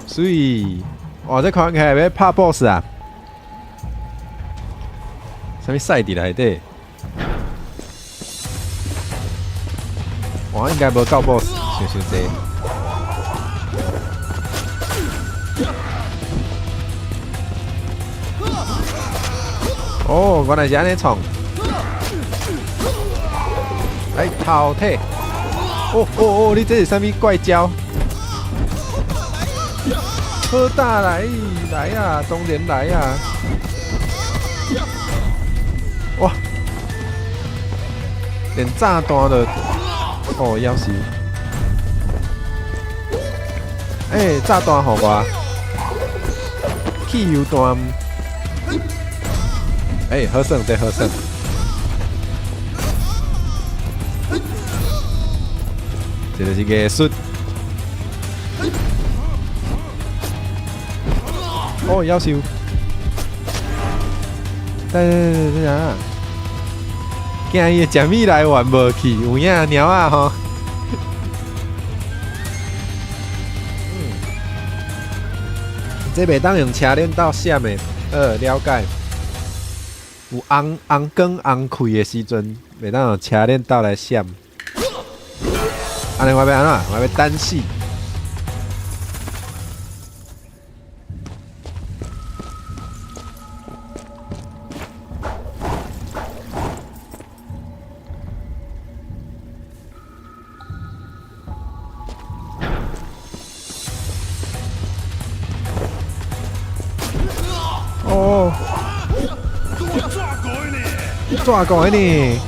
所以，这看起来要拍 BOSS 啊？什么赛伫内底？应该无到 BOSS， 想这。原来是安尼创。淘汰。你这是啥物怪招？好大来啊！当然来啊！哇！连炸弹都夭寿！炸弹互我，汽油弹。好耍，这好耍。这就是艺术。夭寿！等下，惊伊食米来玩无去，有影猫啊吼！这袂当用车轮斗闪的，了解。有红光红开的时阵，袂当用车轮斗来闪。安尼我要安怎？我要等死。哦，抓狗的呢？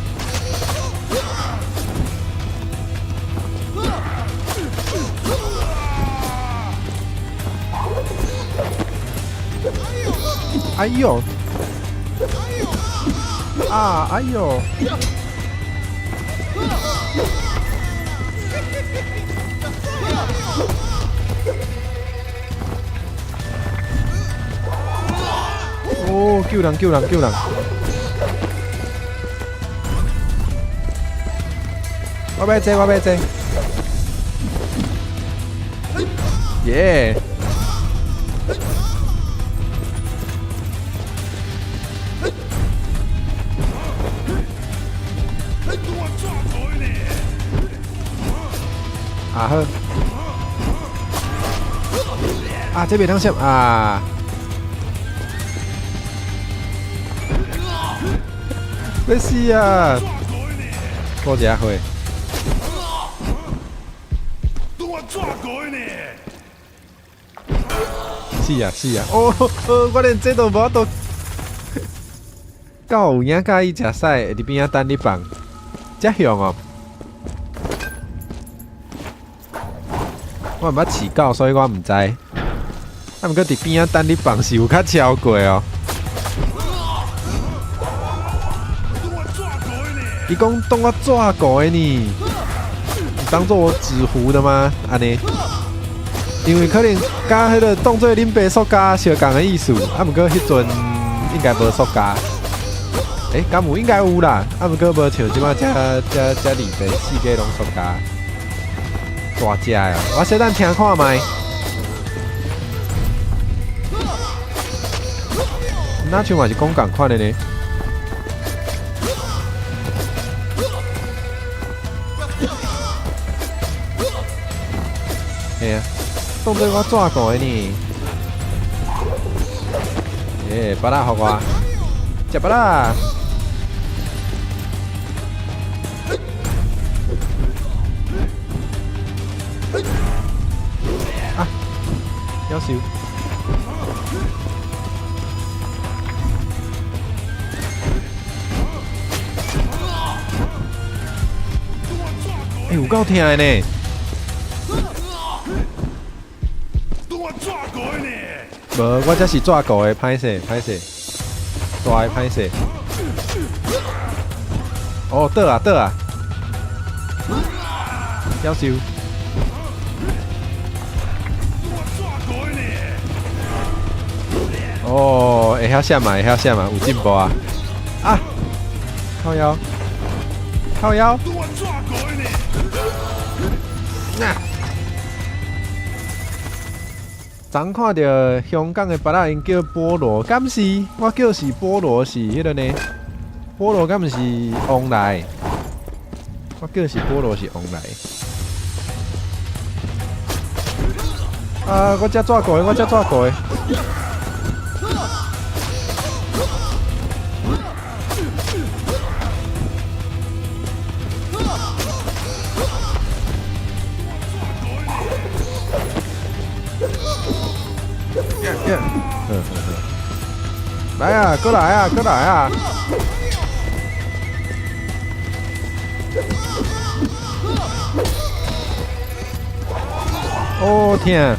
哎呦！啊！哎呦！哦，救人！救人！救人！我要坐，我要坐。耶！啊好，啊这边当闪啊！要死啊！多一下会。是啊是啊，哦，我连这都无都。狗有影介意食屎，会伫边仔等你放，遮凶哦！我毋捌饲狗，所以我毋知。啊，毋过伫边仔等你放是有较超过哦。伊讲当我抓狗的呢，你当做我纸糊的吗？安尼？因为可能甲迄个当做恁爸塑胶相共的意思，啊，毋过迄阵应该无塑胶。敢有应该有啦，啊，毋过无像即摆遮离白，四界拢塑胶。大只哦，我小等听看卖。那像嘛是讲共款的呢？嘿啊，当做我抓过的呢。巴拉互我，食巴拉。啊，夭寿。有够疼的呢。无，我这是抓狗的，歹势歹势，大的歹势。哦，倒啊倒啊，夭寿。哦，会晓闪嘛，会晓闪嘛，有进步啊！啊，靠腰，靠腰。啊！昨看到香港的别仔因叫菠萝，敢是？我叫是菠萝是迄个呢？菠萝敢毋是旺来？我叫是菠萝是旺来。啊！我只抓过的，我只抓过的。来啊，过来啊，过来啊！哦天！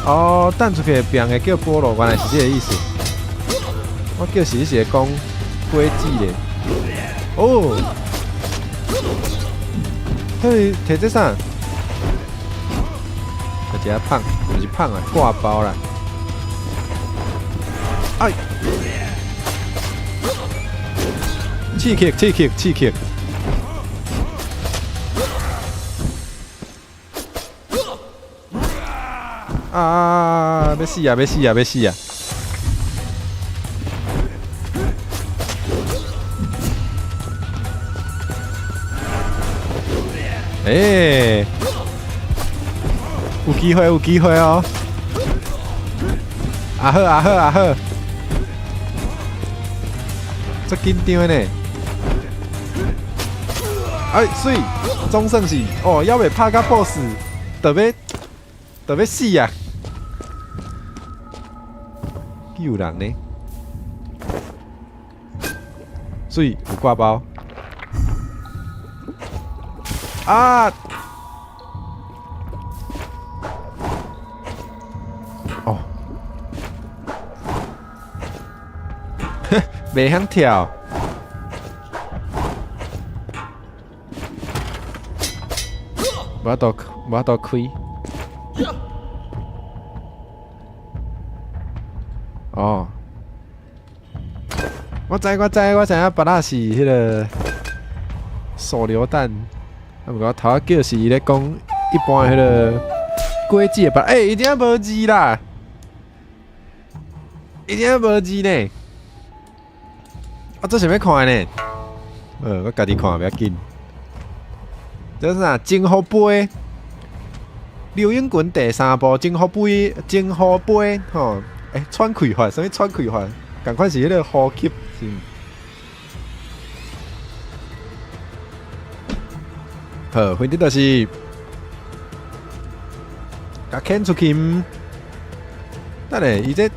哦，弹出去变个叫菠萝，原来是这个意思。我叫是讲果子咧。哦，嘿，摕这啥？摕一下胖，不是胖啊，挂包啦。哎，刺激，刺激，刺激！啊！要死啊！要死啊！要死啊！有机会，有机会哦！啊好，啊好，啊好！足紧张呢！哎，水，总算是哦，要未拍到 BOSS， 特别死啊！救人呢？水有挂包啊！哦，袂晓跳。我都开。哦，我知，我知影，别仔是迄个手榴弹。啊，不过头仔叫是咧讲一般迄个轨迹的别，伊真无字啦，伊真无字呢。啊，这想要看呢？我家己看袂要紧。这是啥？金虎杯，刘英群第3部金虎杯，吼，喘气法，什么喘气法？赶快是迄个呼吸，是。好，反正就是甲牵出去。等下，伊这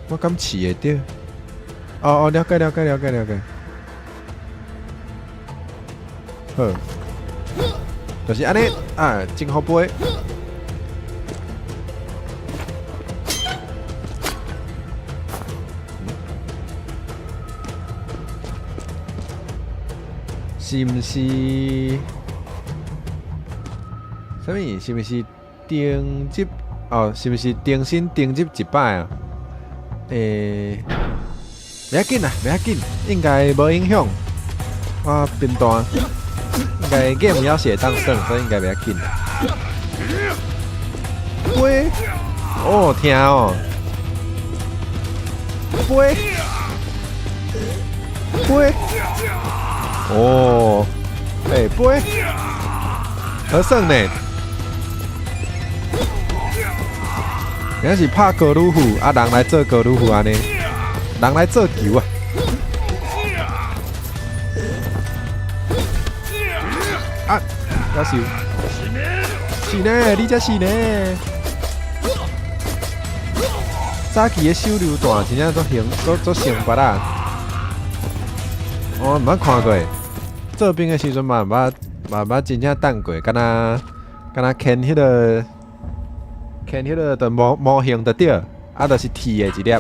我敢试会着。哦，了解。好，就是安尼啊，真好杯。是毋是？啥物？是毋是订集？哦，是毋是重新订集一摆啊？袂要紧啦，袂要紧，应该无影响。我片段应该 game 要写当算，所以应该袂要紧。杯，哦，听哦，杯，哦，杯，好耍呢。原来是拍高尔夫，啊，人来做高尔夫安尼。人来做球啊！啊，夭寿！是呢，你才是呢。早期的手榴弹真正做成拔啦。我毋捌看过，做兵的时阵嘛捌真正等过，敢若牵迄个的模型就对，啊，就是铁的一粒。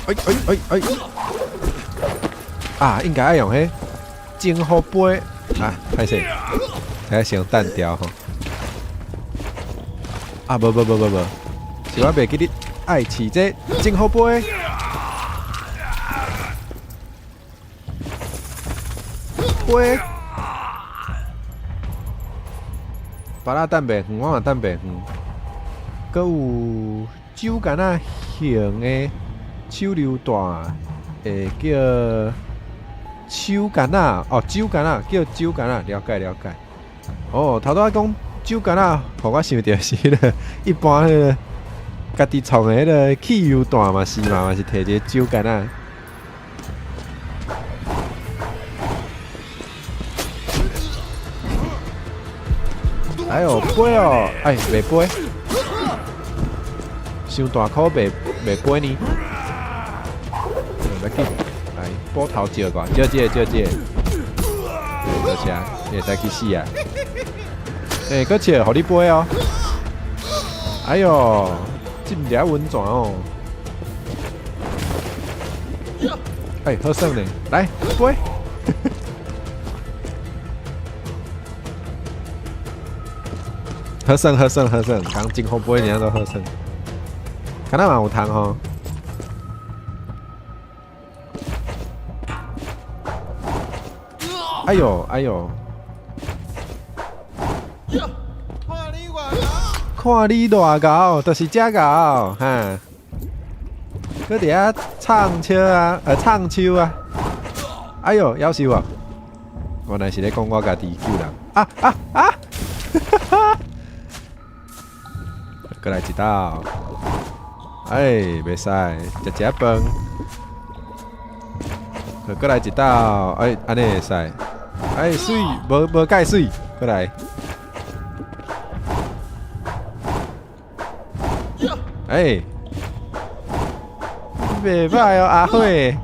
哎！啊，应该爱用迄金虎杯啊，歹势，才先单调吼。啊，无，是我袂记得爱饲这金虎杯。杯，巴拉蛋白远，我嘛蛋白远，搁有酒干仔型的。手榴弹，叫手干仔，哦，酒干仔叫酒干仔，了解。哦，头拄仔讲酒干仔，互我想到是迄个一般迄个家己创的迄个汽油弹嘛是摕一个酒干仔。哎呦，杯哦，哎，卖杯，伤大颗卖杯呢。来，波头招个，招这，多谢，会使去死啊！搁笑，互你飞哦！哎呦，真条温泉哦！好耍呢，来飞！好耍，刚真好飞，人家都好耍，看那嘛有糖吼。哎呦！看你偌高，就是遮高，哈！搁伫遐唱秋啊！哎呦，夭寿啊！原来是咧讲我家己救人。啊啊啊！过来一道。哎，袂使，食饭。过来一道，哎，安尼会使。哎，水，无介水，过来。哎，袂歹哦，阿慧。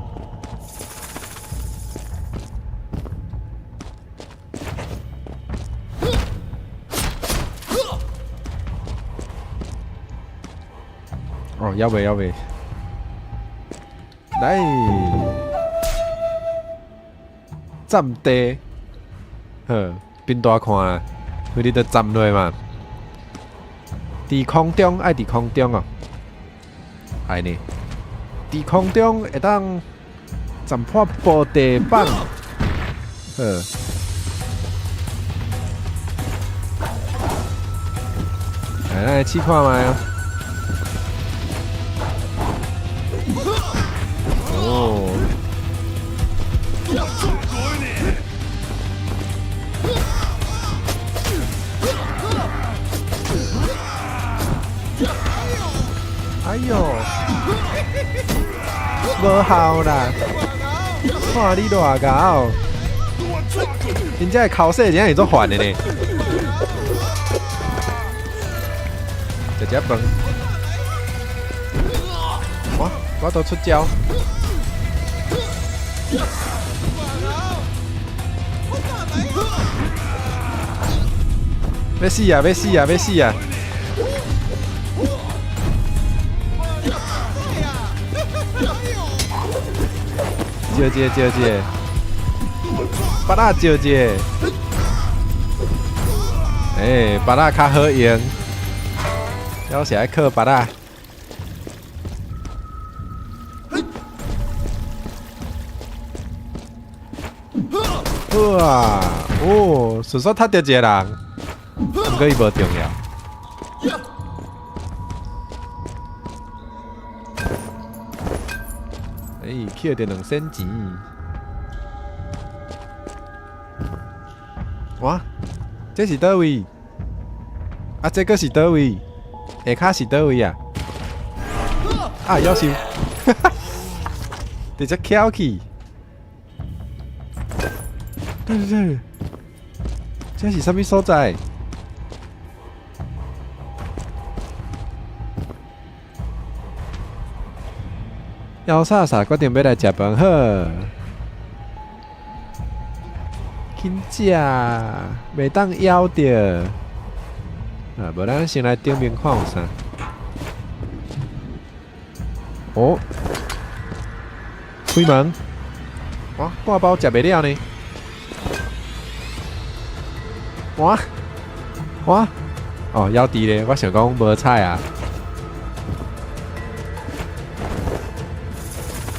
哦，要袂，来，站地，呵，变大看啦，所以你得站落嘛。伫空中爱伫空中哦，爱呢。伫空中会当站破步地板，呵。来试看卖啊！哦。哎呦，无效啦！看你偌高，人家的口水真是做烦的呢。食饭，我都出招。要死啊！要死啊！要死啊！招这，巴拉招这，巴拉较好用，要是爱靠巴拉。哇，哦，顺手踢到一个人，不过伊无重要。捡着2仙钱，哇！这是倒位？啊，这个是倒位？下骹是倒位啊？啊，夭寿！哈哈，直接翘起。对，这是啥物所在？枵傻傻决定要来食饭好，紧食，袂当枵着。啊，无咱先来顶面看有啥。哦，开门，哇，半包食袂了呢。哇，哦，枵猪咧，我想讲无菜啊。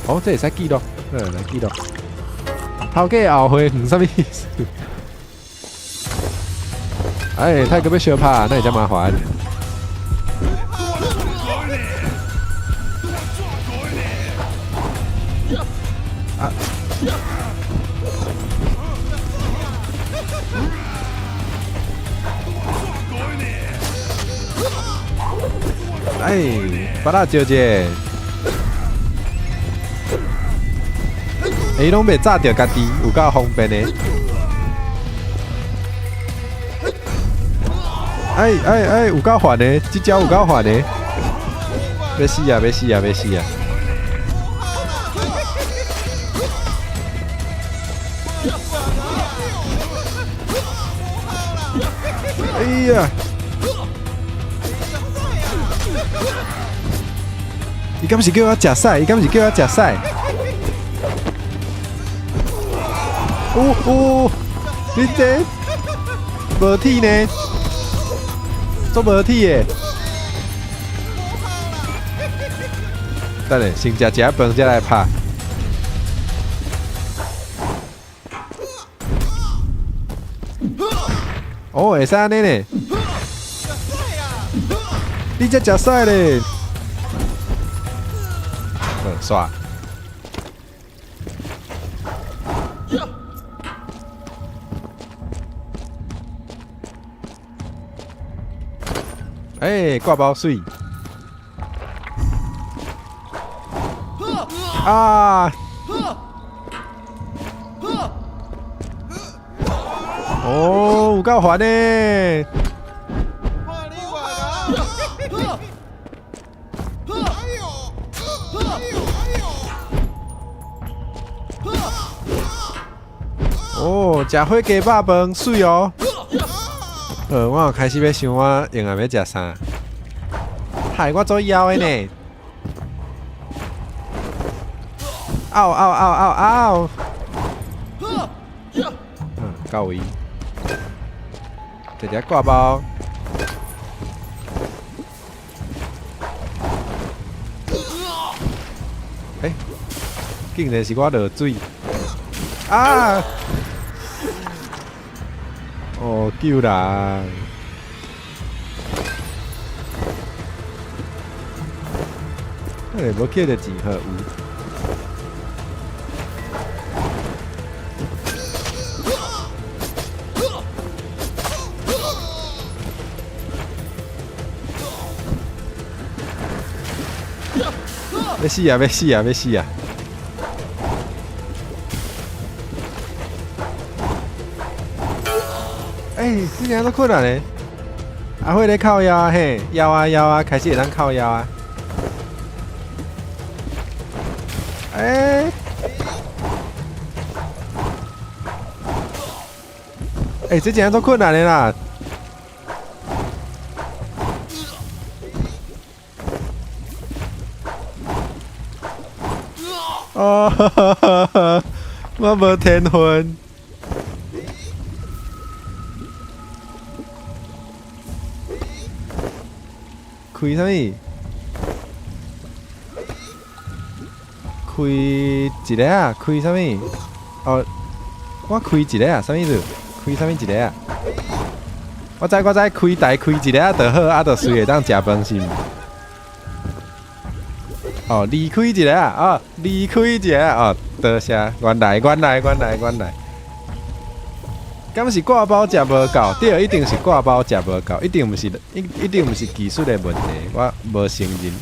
哦，这会使记录，来记录。头家后会啥物意思？哎，太个要相拍，那会真麻烦。啊！哎，把它招者。伊拢袂炸着家己，有够方便的。哎，有够烦的，这招有够烦的。要死啊！哎呀！伊敢是叫我食屎？哦，你这无体呢？做无体的。等下，先食饭再来拍。哦，会使安尼呢？你才食屎咧！耍。挂包水。啊！哦，有够烦呢！哦，食火鸡肉饭水哦。我有开始要想我用下要食啥，害我做枵的呢。嗷！到位。直接挂包。竟然是我落水。啊！哦，救人！无捡到钱好有。要死啊！之前都困难嘞。阿辉咧靠腰啊嘿，腰啊，开始会当靠腰啊。之前都困难的啦。哦，我无天分。开啥物？开一个啊？开啥物？哦，我开一个啊？啥意思？开啥物一个啊？我知，开一个啊就好，啊就随会当食饭是毋？哦，离开一个啊！离开一个啊！多谢，原来。敢是挂包食无够？对，一定是挂包食无够，一定毋是技术的问题，我无承认。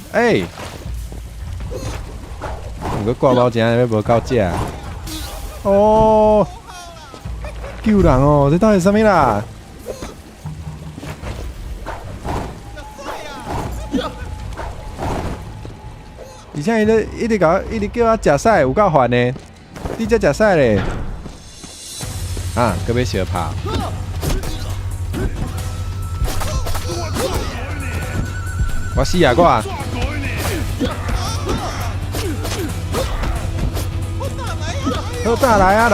毋过挂包真系无够食。哦，救人哦！这到底是啥物啦？而且伊直叫我食屎，有够烦的。你才食屎咧？啊，搁要小拍。我死啊！我。好大来啊！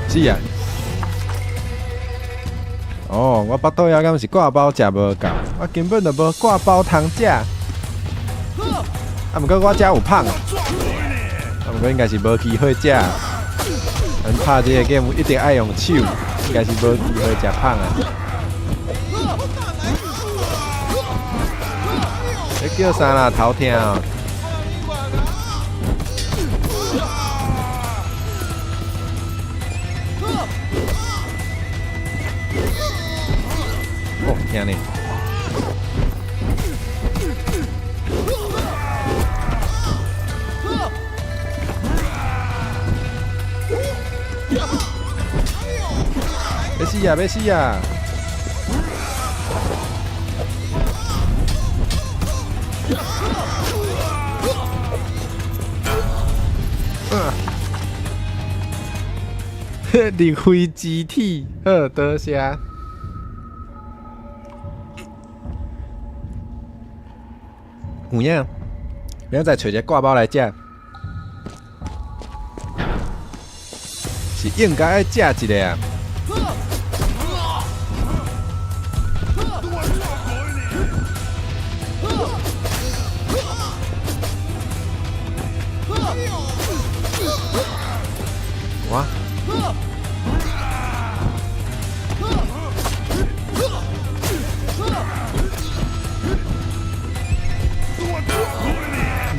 是啊。哦，我巴肚枵敢是挂包食无够，我根本就无挂包通食。毋过我遮有胖，毋过应该是无机会食。咱拍这个 game 一定爱用手，应该是无机会食胖啊。你叫啥啦？头疼哦。哦，听呢。要死啊！离开机体，好，多谢。有影，明仔载找一个挂包来食，是应该爱食一个啊。哇！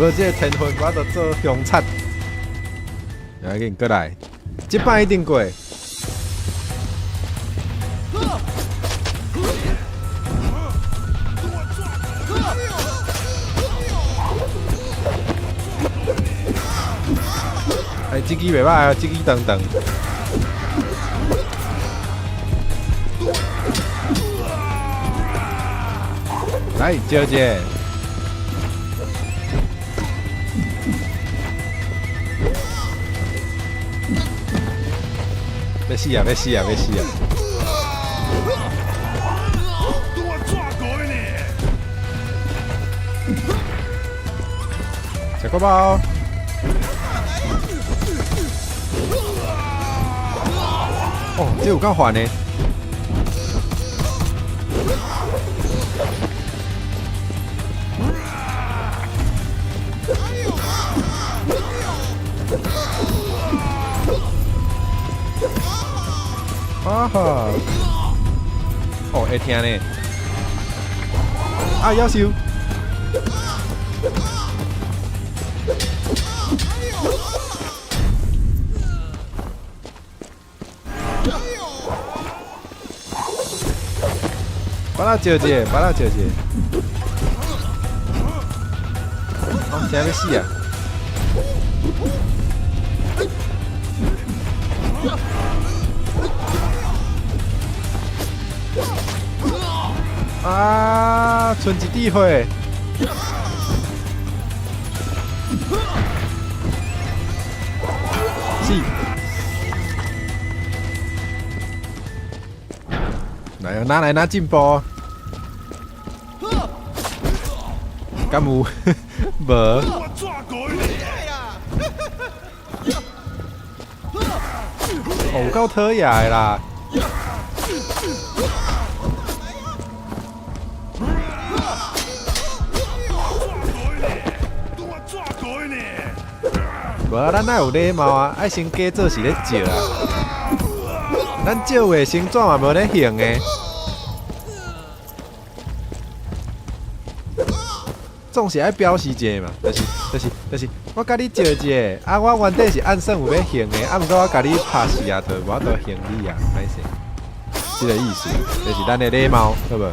无这个天分，我就做凶残。来，给你过来，这摆一定过。哎，这支袂歹啊，这支长长。来，招姐。要死啊！要死啊！要死啊！吃个包。哦，这有够烦的。啊哈！哦，会听呢。啊，夭寿！把它招一，把它招一。哦，现在要死啊！啊，剩一滴血。死！来，拿进步。敢有？无。哦，够讨厌的啦！无啊，咱哪有礼貌啊？爱先假做是咧招啊！咱招的先怎嘛无咧行的？总是爱表示一下嘛，就是，我甲你招一个，啊，我原底是按算有要行的，啊，毋过我甲你拍死啊，就我都行你啊，歹势，这个意思，就是咱的礼貌，好无？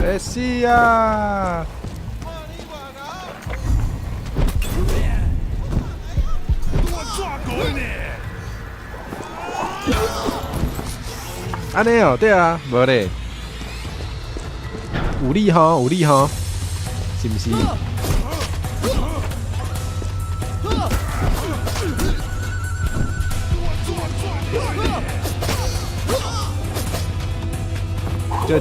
会死啊！安尼哦，对啊，无咧，有理吼，有理吼，是毋是？这，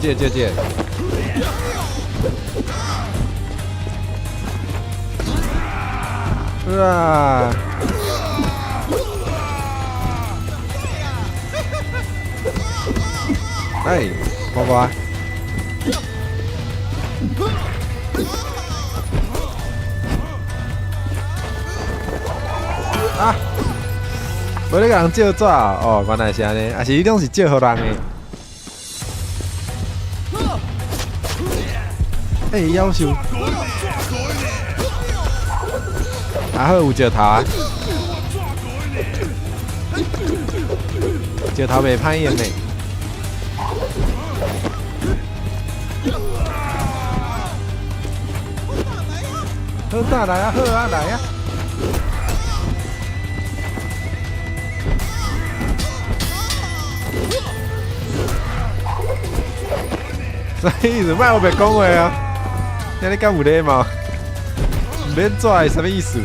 啊！哎，乖乖。啊！无咧甲人借纸哦，原来是安尼，啊是你拢是借互人的。哎，夭寿！啊好有石头啊！石头袂歹用呢。好大来啊！好啊，来啊！啥意思？卖我别讲话啊！你敢有礼貌？唔免拽，什么意思？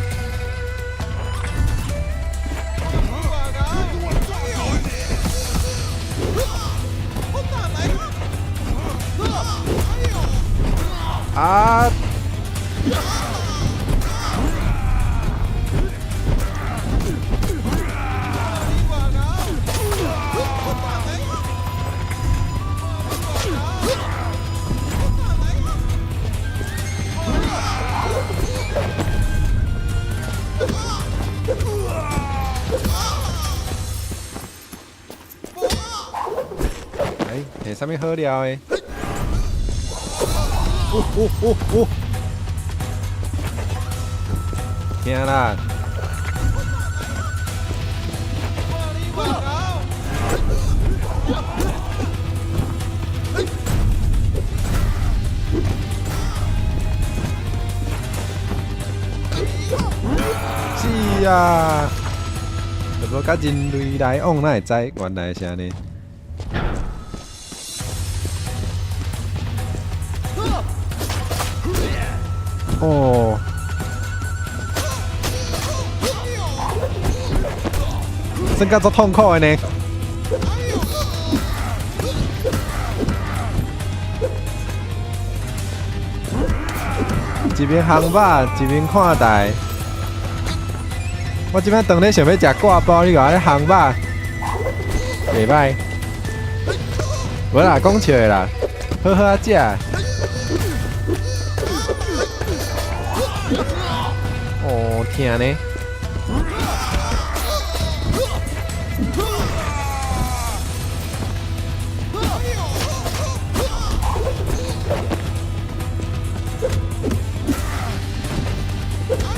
啊！啥物好料的？哦！听啦！是啊，如果甲人类来往，哪会知原来是安尼？哦，真甲足痛苦的呢。一边烘肉，一边看台。我即摆当咧想要食挂包，你甲我咧烘肉，袂歹。无啦，讲笑的啦，好好啊食。哦，疼呢。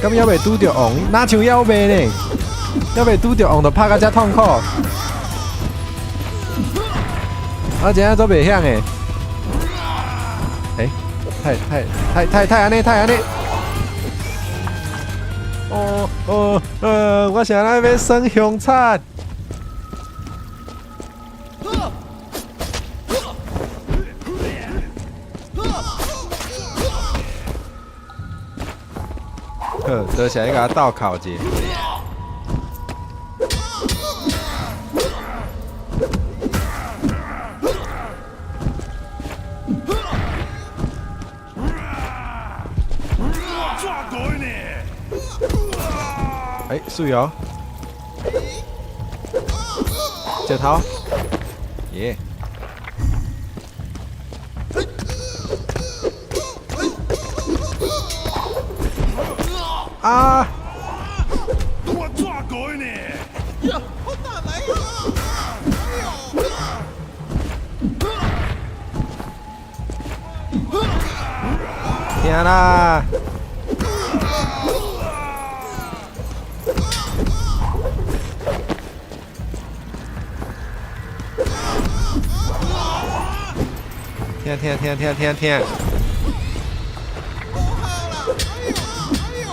咁还袂拄着王，哪像妖袂呢？还袂拄着王，就拍到遮痛苦。我真都袂响诶。太安尼，太安尼。我现在要耍凶残。好，多谢你甲我倒扣者。哎，水哦，石头，耶！啊！我抓过呢！呀，好大来呀！天啦！听！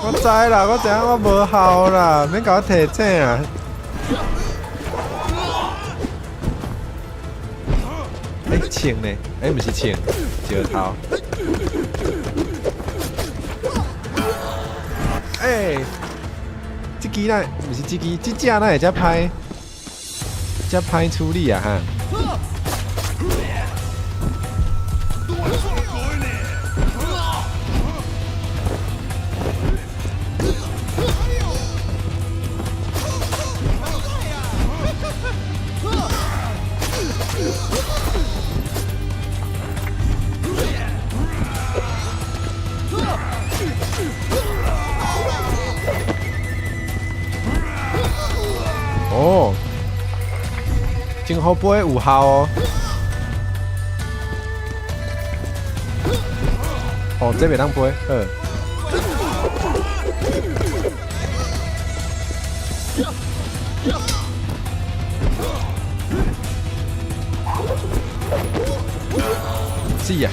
我知啦，我知影我无效啦，免甲我提醒啊！青呢？毋是青，石头。这支哪？毋是这支，这只哪会遮歹？遮歹处理啊哈！哦，真好杯有效哦。哦，这袂当杯，是呀。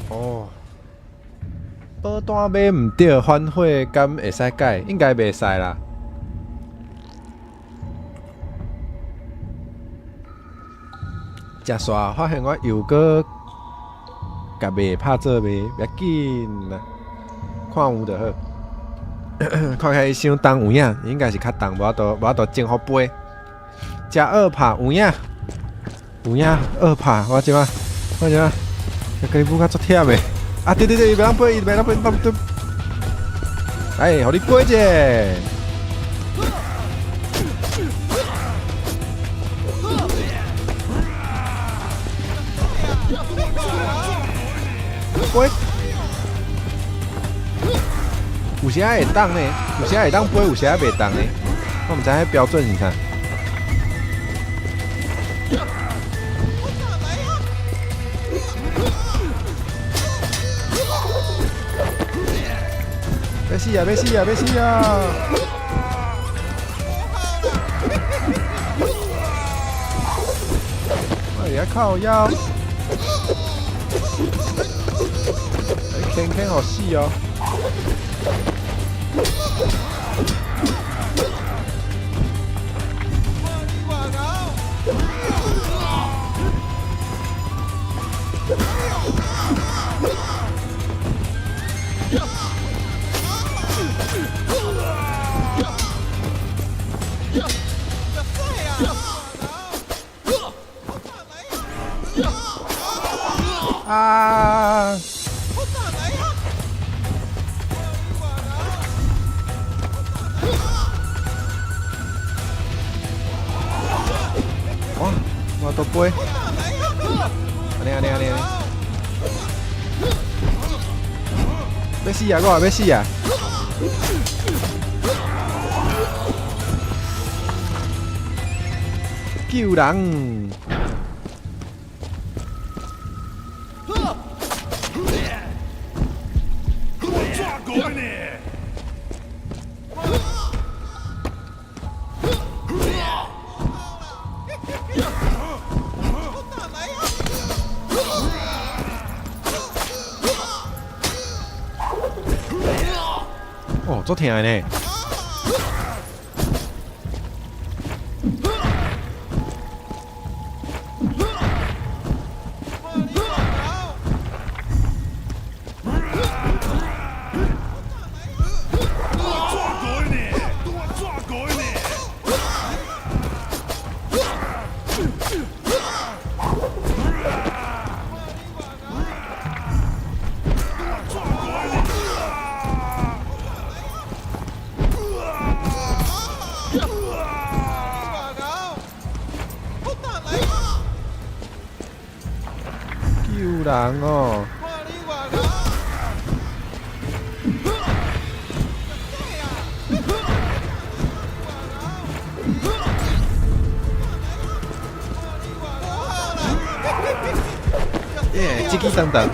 哦，保单买唔对，反悔敢会使改？应该袂使啦。食煞发现我油果甲卖拍做卖，不要紧啦，看有就好。看起来伤重有影，应该是较重，无法度蒸好杯。食2拍有影2拍，我即马甲你补较足忝的。啊对，袂当杯，来，互你杯者。杯，有时会当呢，有时会当杯，有时袂当呢。我毋知迄标准是啥。要死啊！要死啊！要死啊！哎呀，靠腰！坑好细哦！啊！哇，我都飞！安尼，要死啊！我要死啊！救人！抓狗你！哦，足疼的呢。救人哦！耶，叽叽等等。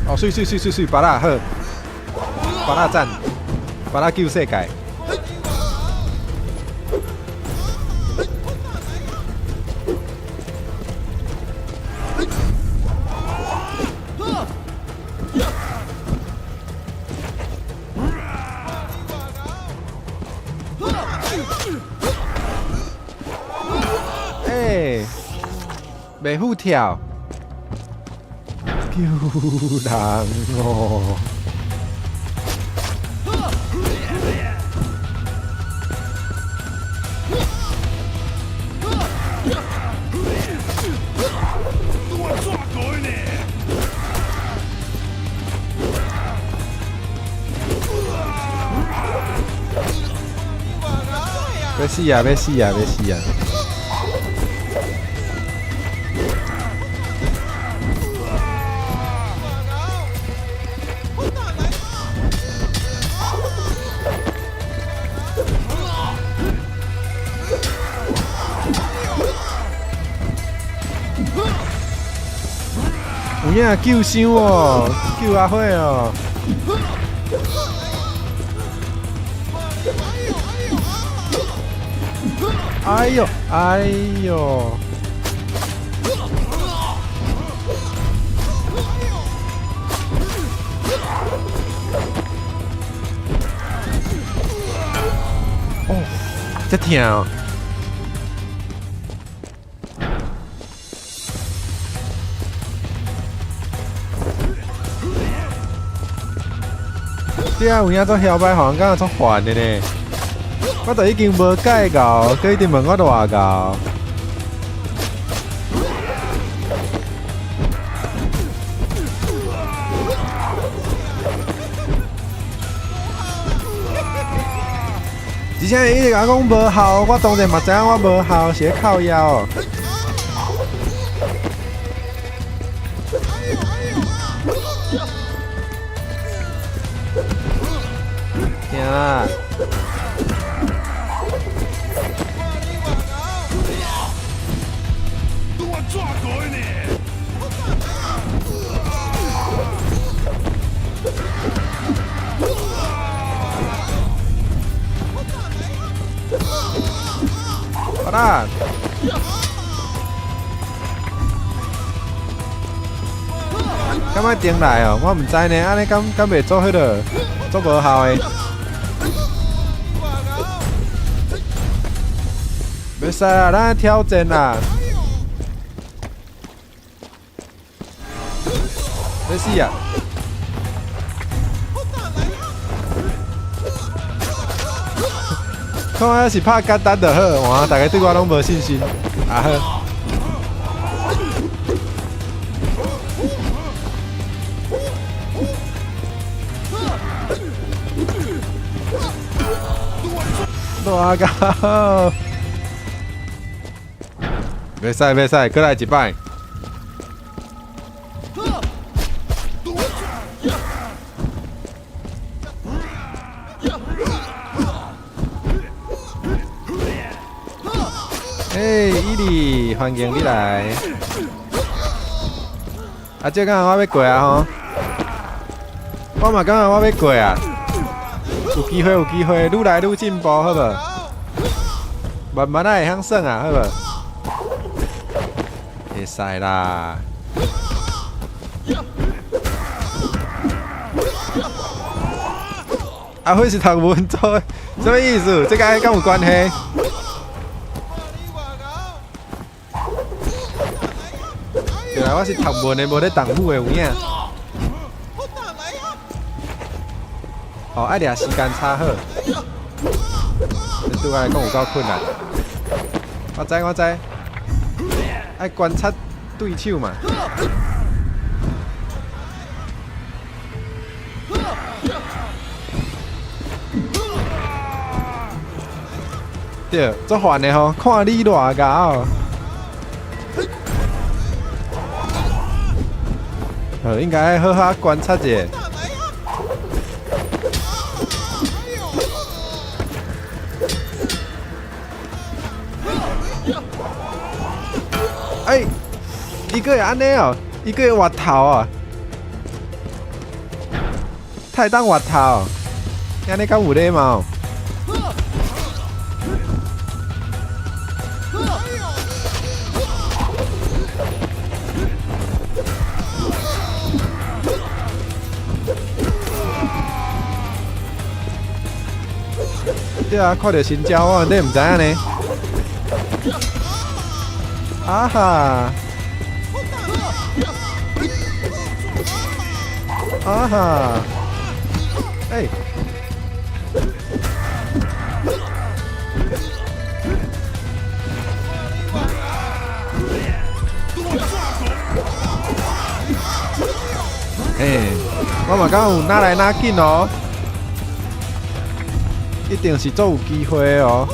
哦，水，巴拉好，巴拉赞，巴拉救世界。哎，袂好跳，救人哦！要死啊！要死啊！要死啊！有影救伤哦，救阿辉哦！哎呦，哎呦！哦，这疼哦！对啊，有影做摇摆，好像敢若做烦的呢。我都已经无解到，佮一直问我偌到。之前伊直甲我讲无效，我当然嘛知影我无效，是咧靠腰。听啦。抓鬼呢！好啦。敢要顶来哦？我唔知呢，安尼敢袂做迄个做无效的。袂使啊，咱挑战啦！要死啊！看我是拍简单就好，哇！大家对我拢无信心，啊好。大高，袂使袂使，再来一摆。伊利，欢迎你来。啊，这敢我要过啊吼！我嘛感觉我要过啊。有机会，有机会，愈来愈进步，好无？慢慢会向算啊，好无？会使啦。啊，会是读文做的，什么意思？这个跟有关系？原来我是读文的，无咧动武的有影。哦，爱抓时间差好，对我来讲有够困难。我知我知，爱观察对手嘛。对，做烦的吼，看你偌高哦。应该好好观察者。哎，伊个会安尼哦，伊个会滑头哦，太当滑头，安尼敢有礼貌？对啊，看到新招我你唔知影呢。啊哈！啊哈！哎！哎，我嘛讲有哪来哪紧哦，一定是做有机会哦。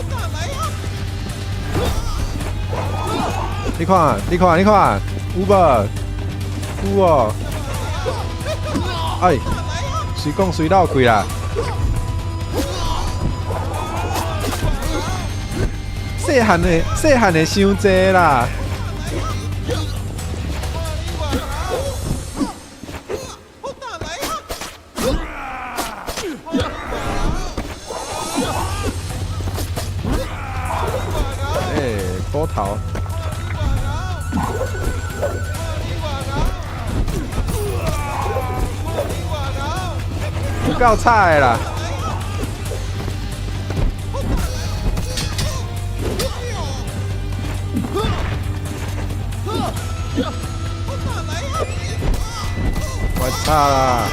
你看，你看，你看，有无？有哦。哎，随讲随绕开啦。细汉的伤济啦。哎，波头。有够菜啦！我操啦！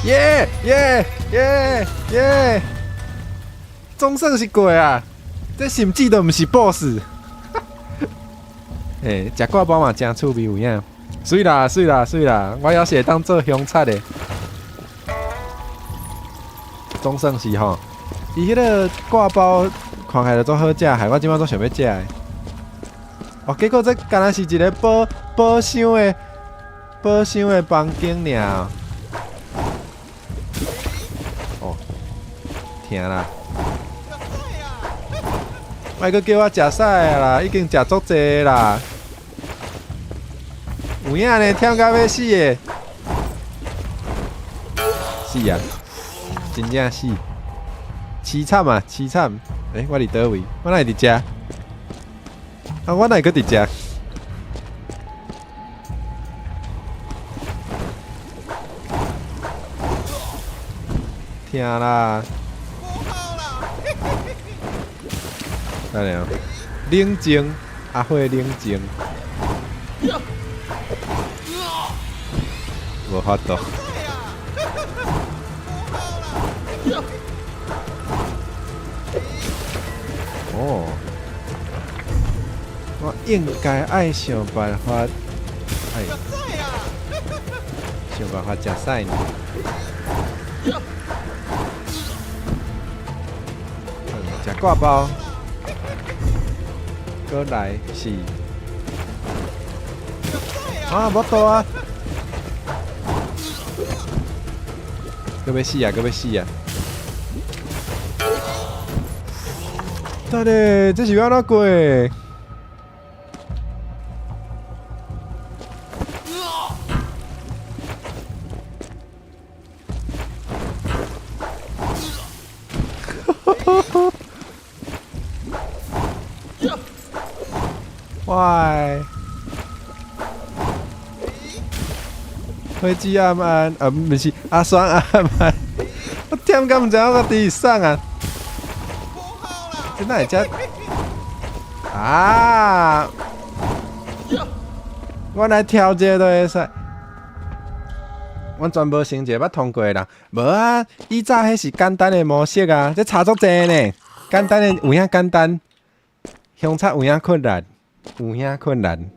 耶耶耶耶！总算是过啊！这甚至都毋是 BOSS。诶，食挂包嘛真趣味有影。水啦水啦水啦！我要是会当做香菜的，总算是吼。伊迄个挂包看起来做好食，害我今晚都想要食的。哦，结果这敢若是一个宝箱的房间尔。哦，疼啦！莫阁叫我食屎啦，已经食足济啦。有影呢，忝到要死的。死啊！真正死，凄惨啊，凄惨！我伫倒位？我哪会伫遮？啊，我哪会搁伫遮？听啦！来了，冷静，阿辉冷静，无法度。哦，我应该爱想办法，想办法食屎呢。食挂包，过来是啊，无多啊，搁要死啊，搁要死啊！到底这是要安怎过？喂，飞机暗暗，不是阿双暗暗，我忝到唔知影我伫送啊！这哪会遮？啊！我来调一个都会使。我全无先一个捌通过的人，无啊！以早迄是简单的模式啊，这差足济呢。简单的有影简单，凶杀有影困难，有影困难。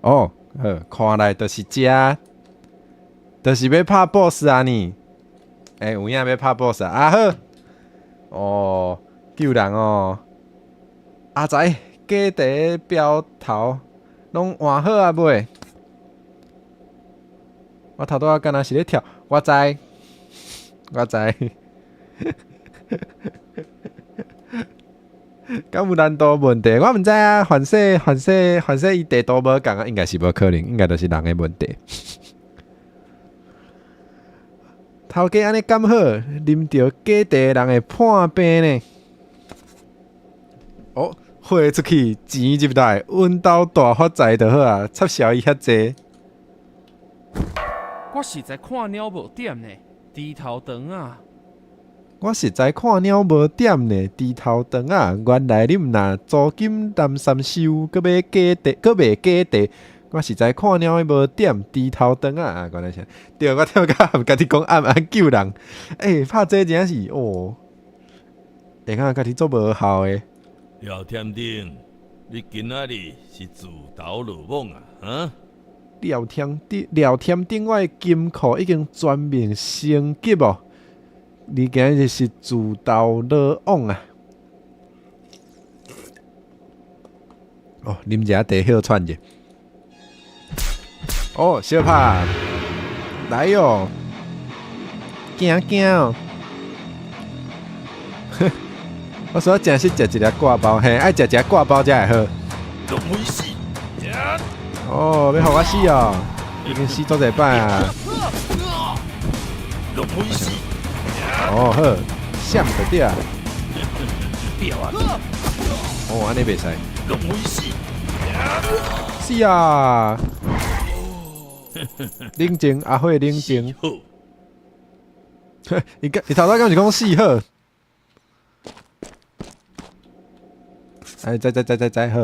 哦，好，看来就是遮，就是要拍 BOSS 啊你。有影要拍 BOSS 啊？啊好，哦。救人哦！阿仔，家底标头拢换好啊未？我头拄仔敢若是咧跳，我知，我知。敢有难度问题？我毋知啊。反正伊地图无共啊，应该是无可能，应该就是人的问题。头家安尼咁好，啉着家地人的破病呢？哦，花出去，钱入来，阮兜大发财就好啊！插销伊遐济。我实在看鸟无点呢，低头长啊！我实在看鸟无点呢，低头长啊！原来你毋若租金谈三收，搁买假地，搁卖假地。我实在看鸟无点，低头长啊！原来是，对，我跳到含家己讲暗暗救人。拍这真是哦，会看家己做无效诶。廖天丁，你今仔日是自投罗网啊？啊？廖天丁，我的金库已经全面升级哦。你今日是自投罗网啊？哦，啉一下茶歇喘者。哦，小拍，来哟，惊哦！我说真是食一粒挂包，嘿，爱食一挂包才会好。龙威死！哦，要互我死哦，已经死足侪摆啊！龙威死！哦好，闪就对啊！表啊！哦，安尼袂使。龙威死！死啊！冷静，阿辉冷静。你头仔敢是讲死好？再好，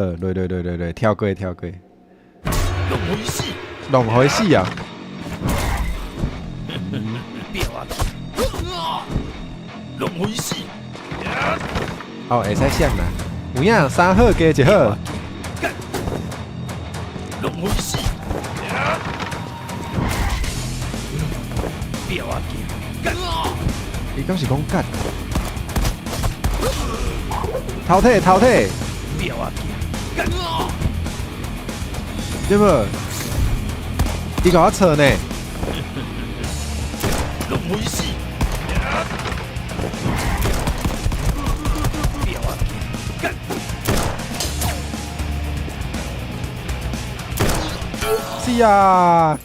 来，跳过。龙威死！弄回死啊！表啊！龙威死！哦，会使闪啦，有影三好加一好。龙威死！表啊！伊敢是讲干？淘汰！表啊！对无？伊甲我错呢。龙威死！表啊！是啊。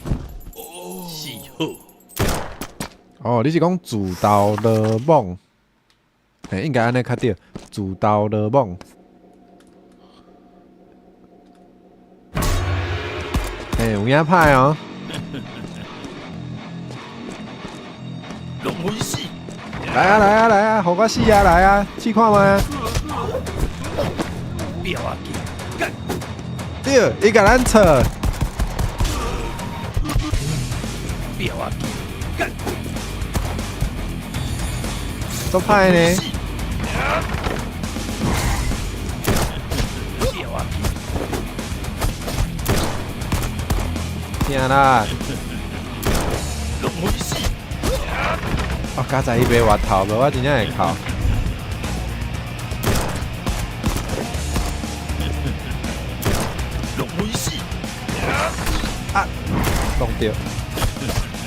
死好，哦，你是讲自投罗网？应该安尼较对，自投罗网。有影歹哦。龙威死，来啊，互我死啊！来啊，试看卖。不要紧，对，伊甲咱错。不要紧，足歹呢。不要紧，听啦。龙威死，哦，刚才伊袂滑头，无我真正会哭。龙威死，弄着。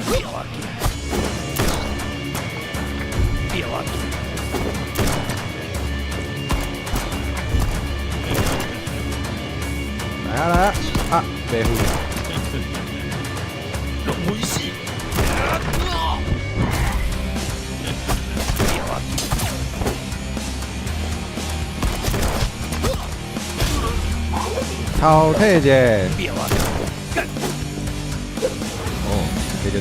不要紧，不要紧，来啊！白虎。龙威死，不要紧，淘汰者。不要紧，哦，摕着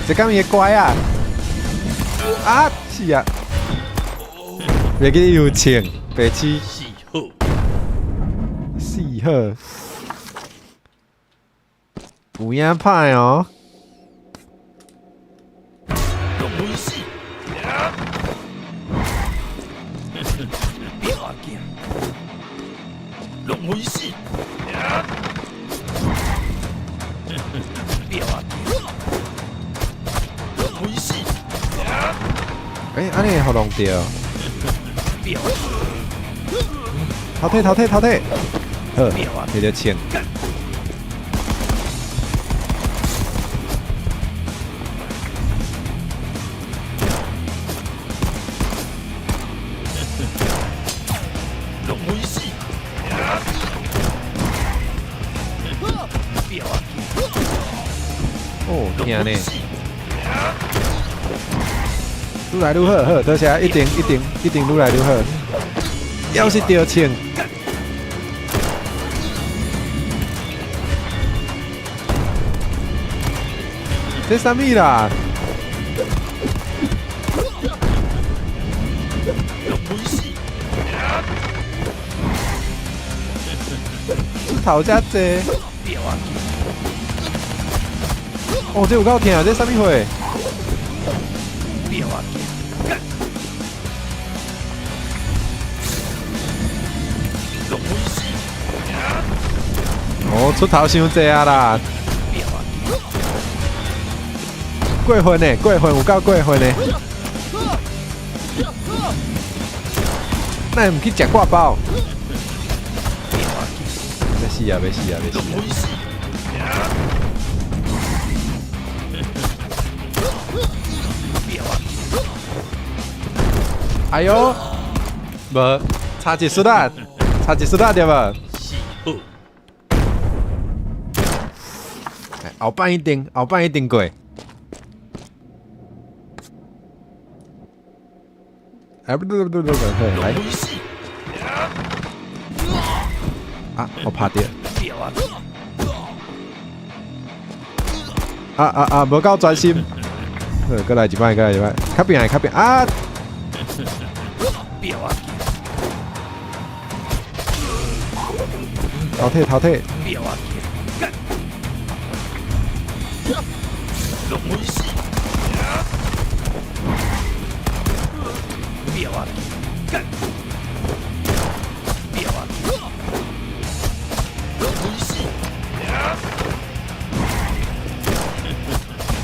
这敢伊会乖啊？啊，是啊。袂记有请白痴死好，死好。有影歹哦。龙威死，不要紧，龙威死，不要紧，龙威死，安尼会互弄着。不要紧，淘汰。好，摕着请。龙威死，不要紧，哦，听呢。龙威死，愈来愈好，好，多谢，一定愈来愈好。要是着请，这啥物啦？龙威死，出头遮济，不要紧，哦，这有够疼，这啥物货？不要紧，龙威死，哦，出头伤济啊啦！不要紧，过分呢，过分有够过分呢。那毋去食挂包？不要紧，要死啊！龙威死，不要紧，哎呦，无差一丝啊，对无？死好，后半一定过。哎，不，龙来威死，啊，我拍掉。不要紧，无够专心。过来一摆，较边啊！不要紧，淘汰。不要紧，龙威死，不要紧，不要紧，龙威死，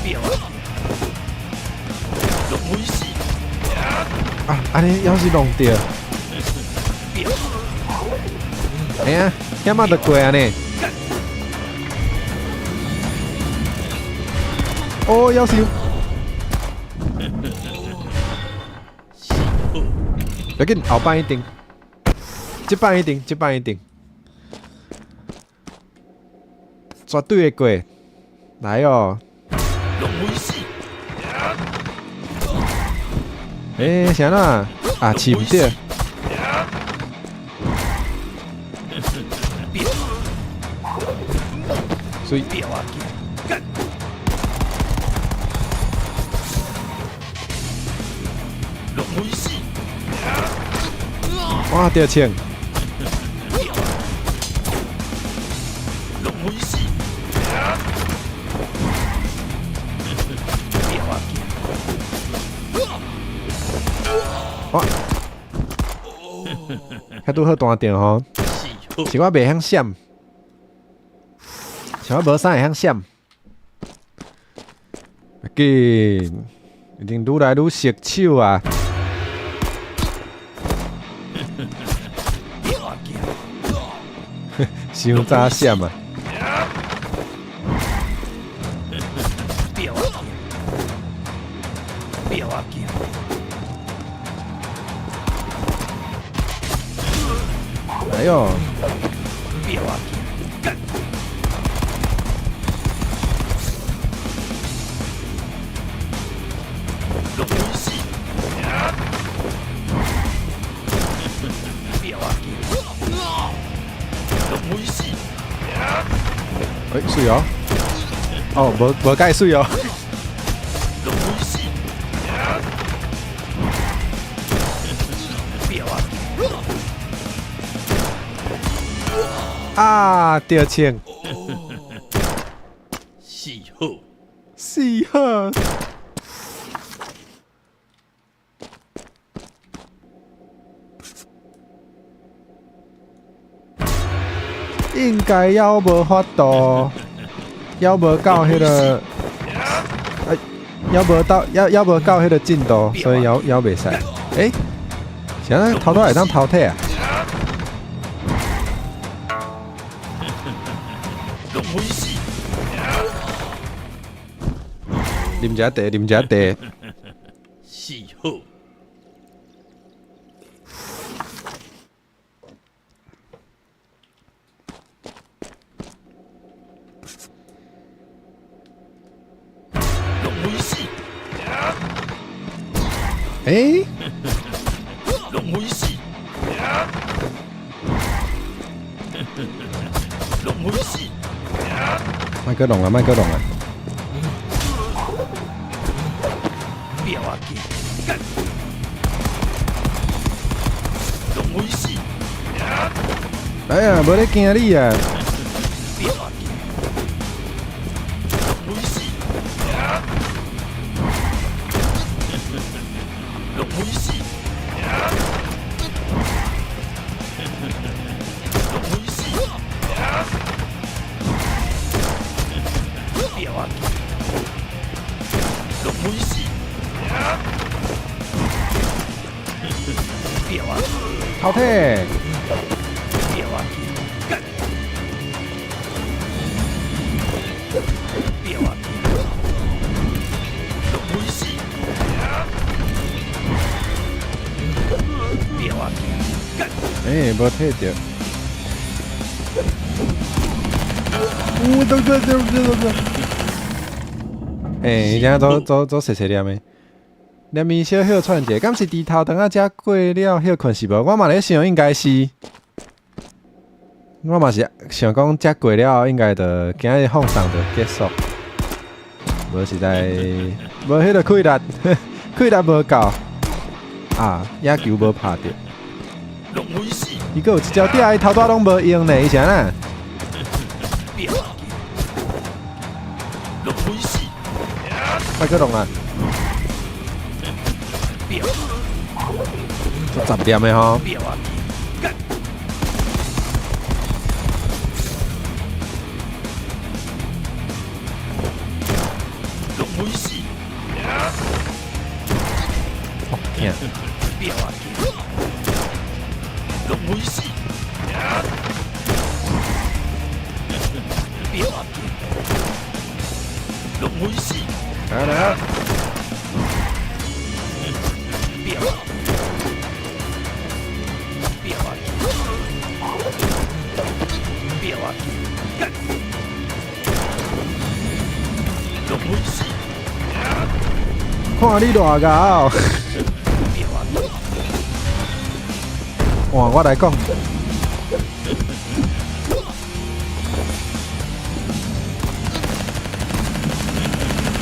不要紧，龙威死，啊，安尼要是弄掉，不要紧，哎呀，遐嘛就过安尼。哦，要是。死好，要紧后半一定。这版一定，绝对会过。来哦！啥啦？啊，起不掉。所以。哇，掉枪！哇！遐拄好单掉吼，是我袂晓闪，是我无啥会晓闪。紧，一定愈来愈熟手啊！伤早闪啊！哎呦！水哦！哦，无介水哦。啊！掉枪！四号！应该还无法度，还无到迄个，还无到迄个进度，所以还袂使。现在头会当淘汰啊！啉一下茶，啉一下茶。四号。麦克龙啊，麦克龙啊！哎呀，无咧惊你啊！淘汰！无退掉。现在走细细念的。连面小休喘者，敢是低头等下才过了休困是无？我嘛咧想应该是，我嘛是想讲才过了，应该就今日放送就结束。无实在无迄个气力，气力无够啊！野球无拍着，伊个有一招吊，伊头拄拢无用呢，伊啥啦？快去弄啊！做10点的吼。天！来来。看你偌高！哇，我来讲。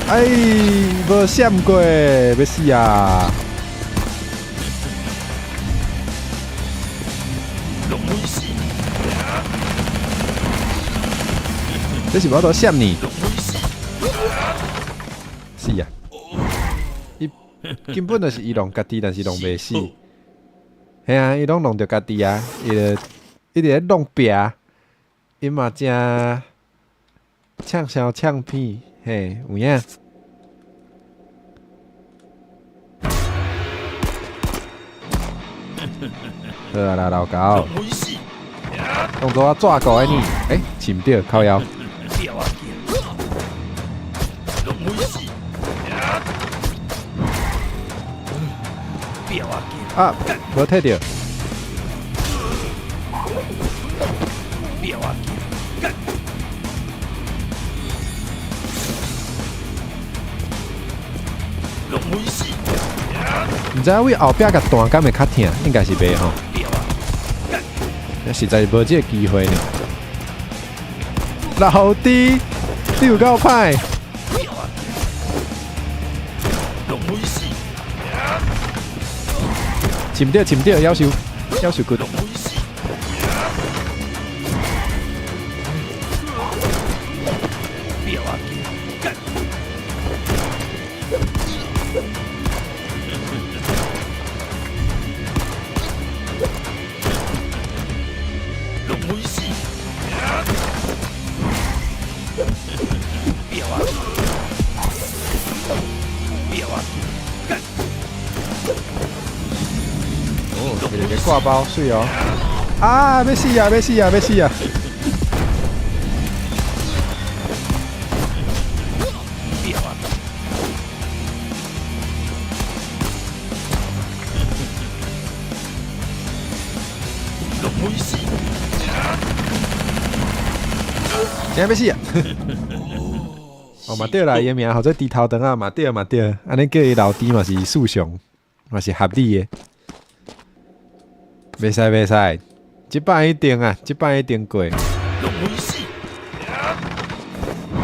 哎，无闪过，要死啊！这是我都闪你，是啊，伊根本就是伊弄家己，但是弄袂死。嘿啊，伊拢弄着家己啊，伊伫咧弄壁，伊嘛真呛笑呛屁，嘿，有影。好啊啦，老高，动作我抓过来你，擒唔到，靠腰。啊，无摕到。唔知为后壁甲弹敢会较疼，应该是袂吼。实在是无这个机会呢。老弟，你有够歹！擒到，夭寿骨。一个挂包水哦！啊，要死啊！真要死啊！哦，嘛对啦，伊名号做低头灯啊，嘛对，安尼叫伊老弟嘛是素常，嘛是合理的。袂使，即摆一定过。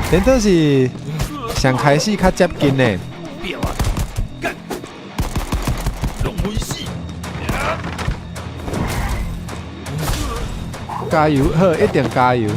连都是上开始较接近的。加油，好，一定加油。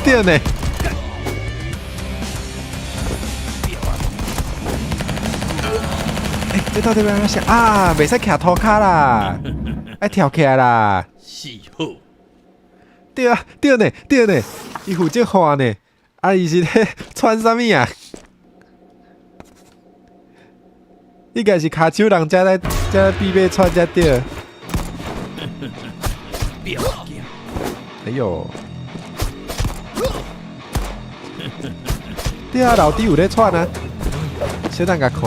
对呢。这到底要想啊？袂使徛涂骹啦，爱跳起来啦。是好。对呢，伊负责画呢，伊是咧穿啥物啊？应该是骹手人才来必备穿才对。哎呦！对啊，老弟有咧串啊，小等甲看。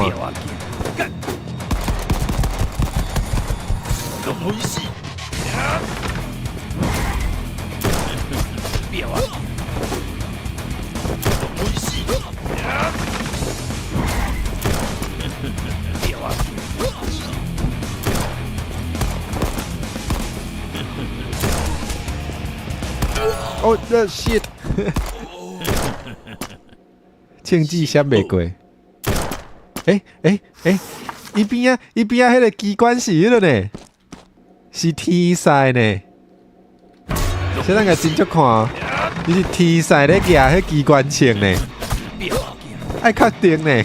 哦，shit！ 庆记闪袂过。伊边啊，迄个机关是迄个呢，是天使呢。这两个真足看哦，你是天赛咧举迄机关枪呢，爱确定呢。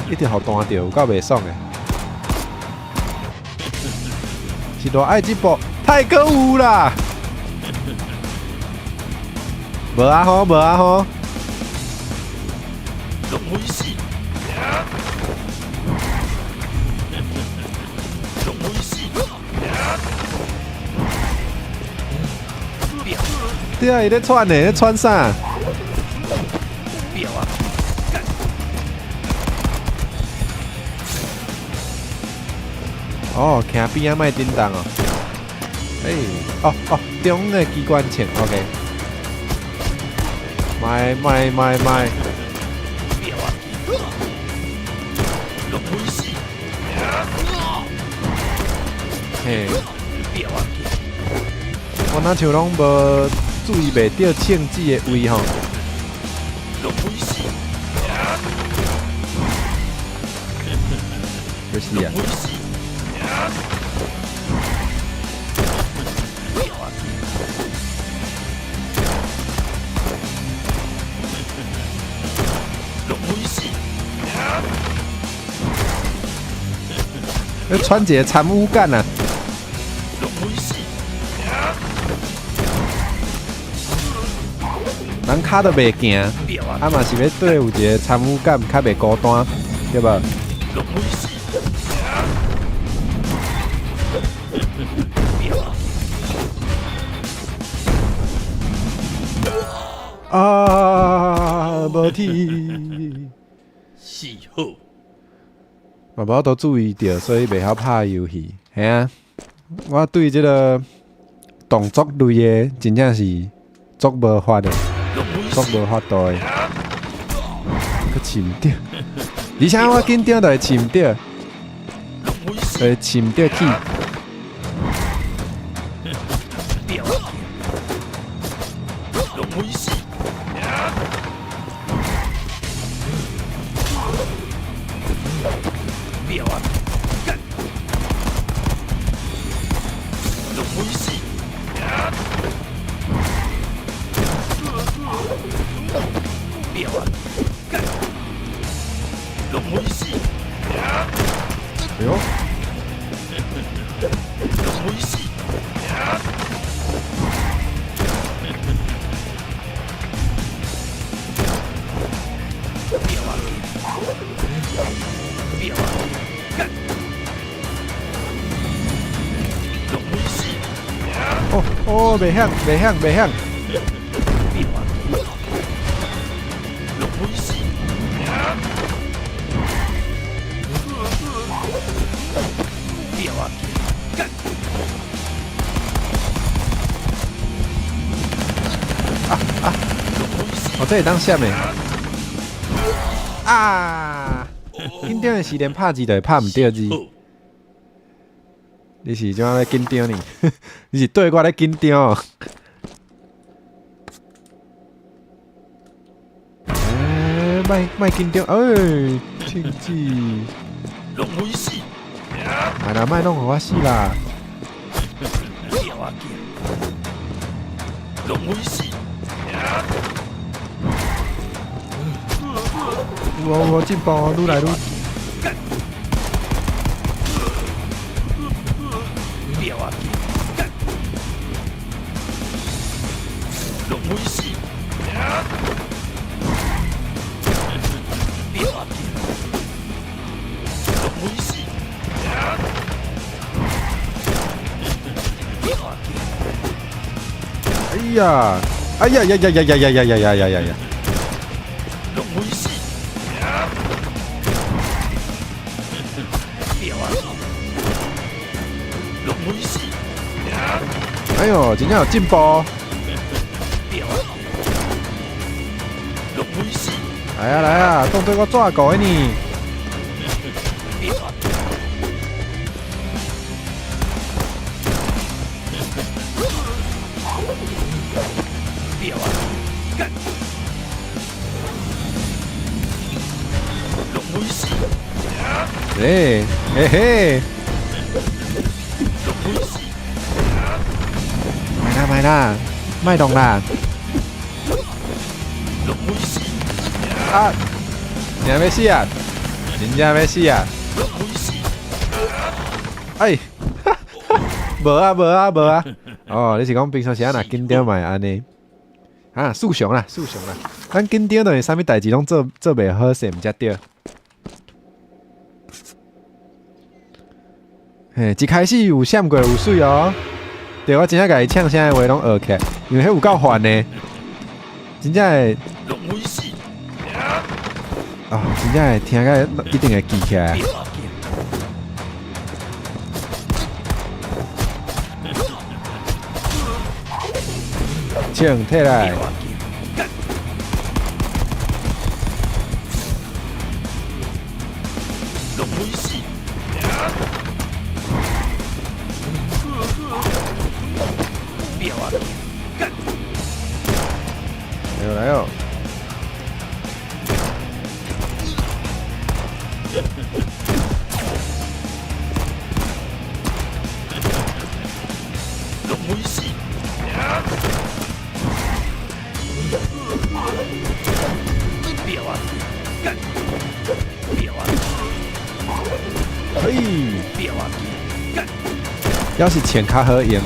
一直互弹着，有够袂爽的。是多爱这部太可恶啦！无啊吼，无啊吼。对啊，伊咧窜呢，咧窜啥？哦，徛边仔莫叮当哦。中的机关枪 ，OK。卖。嘿，我那像拢无注意袂到枪支的位吼。就是啊。要穿一个参污感啊！人卡都袂行，啊嘛是要对有一个参污感，较袂孤单，对吧？啊，无铁。是好。嘛无都注意到，所以袂晓拍游戏。系啊，我对即个动作类的真正是足无法的，足无法度的。佮침着，而且我紧张就会침着，会침着去。哎呦！哦，袂响，袂响，袂响。哦，这会当闪的。啊！紧张的时连拍字都会拍唔到字。你是怎啊咧紧张呢？你是对我咧紧张哦。莫紧张，庆子。哎啦，莫弄互我死啦！我进步愈来愈。哎呀！哎呀呀呀呀呀呀呀呀呀呀呀！哎呦，真正有进步！来啊来啊，当作我抓狗的呢！嘿，嘿嘿，买啦，卖动啦！啊！你还没死啊？人家要死啊！哎，无啊无啊无啊！哦，你是讲平常时啊，若紧张嘛安尼？啊，速雄啦，速雄啦！咱紧张等于啥物代志拢做袂好势，毋才对。嘿，一开始有闪过有水哦，对我真正甲伊唱声的话拢学起来，因为迄有够烦呢，真正会。哦，真正会听个一定会记起来。请退来。来哟来哟！要是前卡好赢。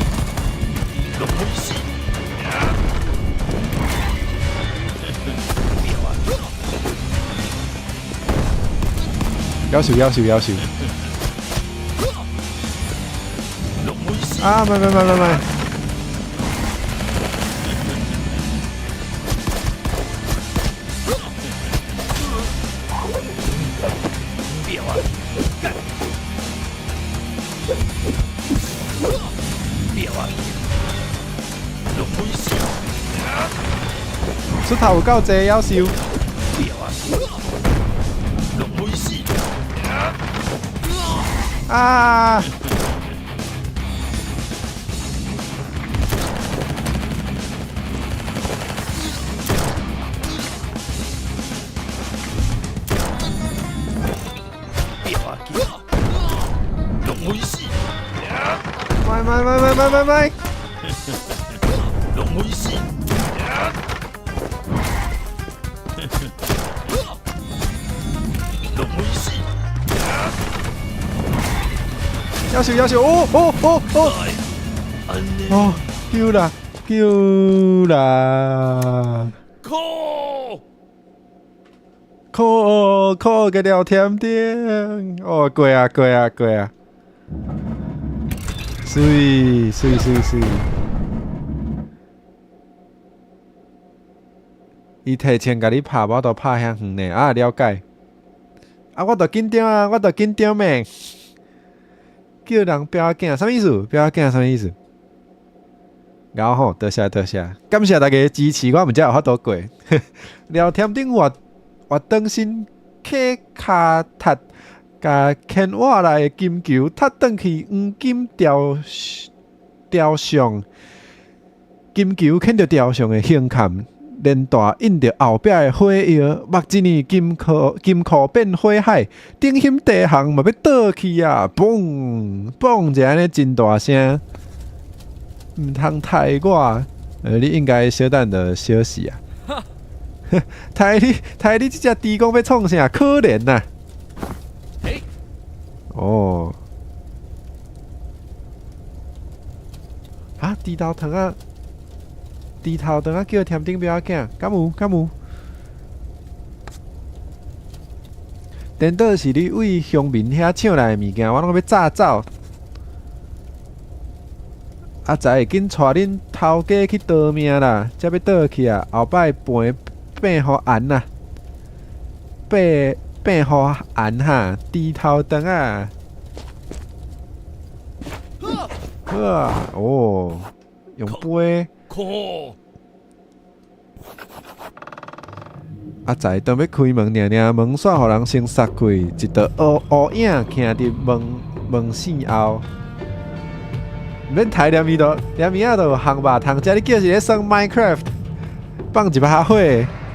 要求。啊，慢。出头有够济要求。啊！买！要求！哦！救啦！靠个聊天顶！哦，过啊！水！伊提前甲你拍，我都拍遐远呢。啊，了解。啊，我都紧张咩？叫人不要紧，啥意思？不要紧，啥意思？然后吼，多谢，感谢大家的支持，我们才有法度过。聊天顶活转身客卡踢，甲牵瓦内的金球踢转去黄金雕像，金球牵着雕像的形坎。连带印着后壁的火药，目一年金库变火海，顶心地项嘛要倒去啊！嘣一安尼真大声，唔通太我，你应该小等着小死啊！太你这只猪公要创啥？可怜呐！哦，啊，猪头糖啊！猪头等下叫甜顶不要紧，敢有？颠倒是你为乡民遐抢来的物件，我拢要炸走。啊，才会紧带恁头家去逃命啦，才要倒去啊！后摆变互安啦，变互安哈，猪头等啊！哦，用杯。啊！在当要开门，门煞互人先杀开，一道乌影徛伫门线后。毋免抬连伊都仔都有烘肉汤，遮你叫是咧耍 Minecraft， 放一把火，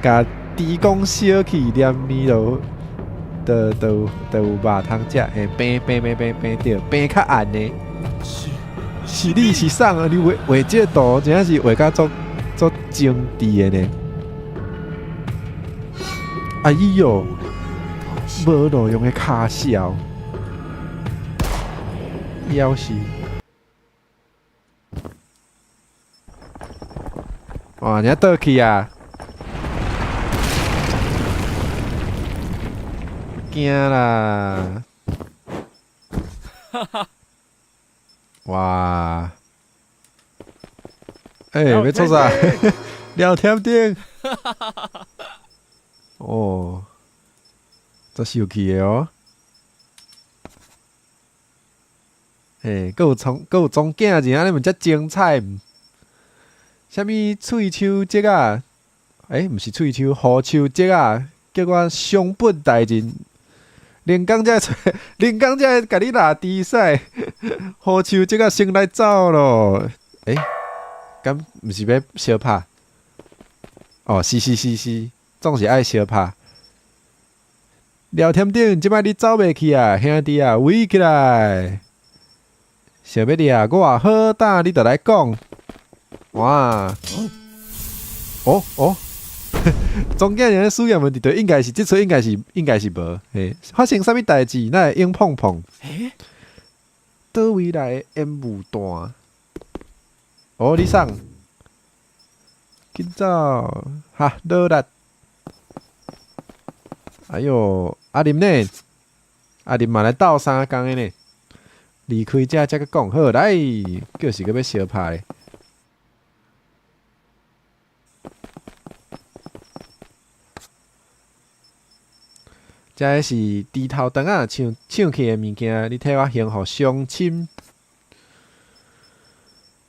甲猪公烧去，连伊都都有肉通食，嘿，平着，平较暗呢。是你是送啊？你画这个图真正是画甲足精致的呢。哎呦，无路用的卡笑，夭死！哇，人家倒去啊！惊啦！哇！要做啥？聊天顶。哦，这是有去的哦。嘿，还有装镜子，安尼毋遮精彩。啥物喙手节啊？毋是喙手，护手节啊！叫我伤本大人。连工才会甲你拉低赛，护手节啊先来走咯。敢毋是要相拍？哦，是，总是爱相拍。聊天顶，即摆你走袂去啊，兄弟啊，围起来！想要掠我啊，好大，你就来讲。哇！哦，总计人输赢问题，就应该是即出应该是无。嘿，发生啥物代志？那会硬碰碰？倒位来的烟雾弹？哦，你送，紧走！哈，落力！哎哟，阿林呢？阿林嘛来斗相共的呢。离开遮才个讲好来，就是个要相拍的。这是猪头肠啊，唱起的物件，你替我形互相亲。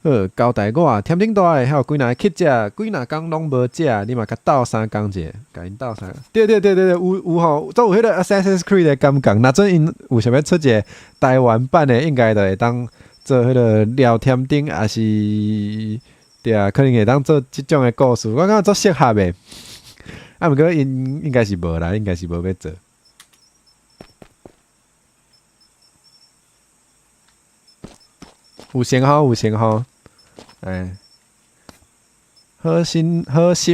好，交代我啊，天顶大诶，还有几若去食，几若工拢无食，你嘛甲斗相共者，甲因斗相。对，有吼，都有迄个 Assassin's Creed 的感觉。若准因有想要出一个台湾版的，应该就会当做迄个聊天顶，也是对啊，可能会当做即种的故事。我感觉足适合的。啊，毋过因应该是无啦，应该是无要做。有成吼。好心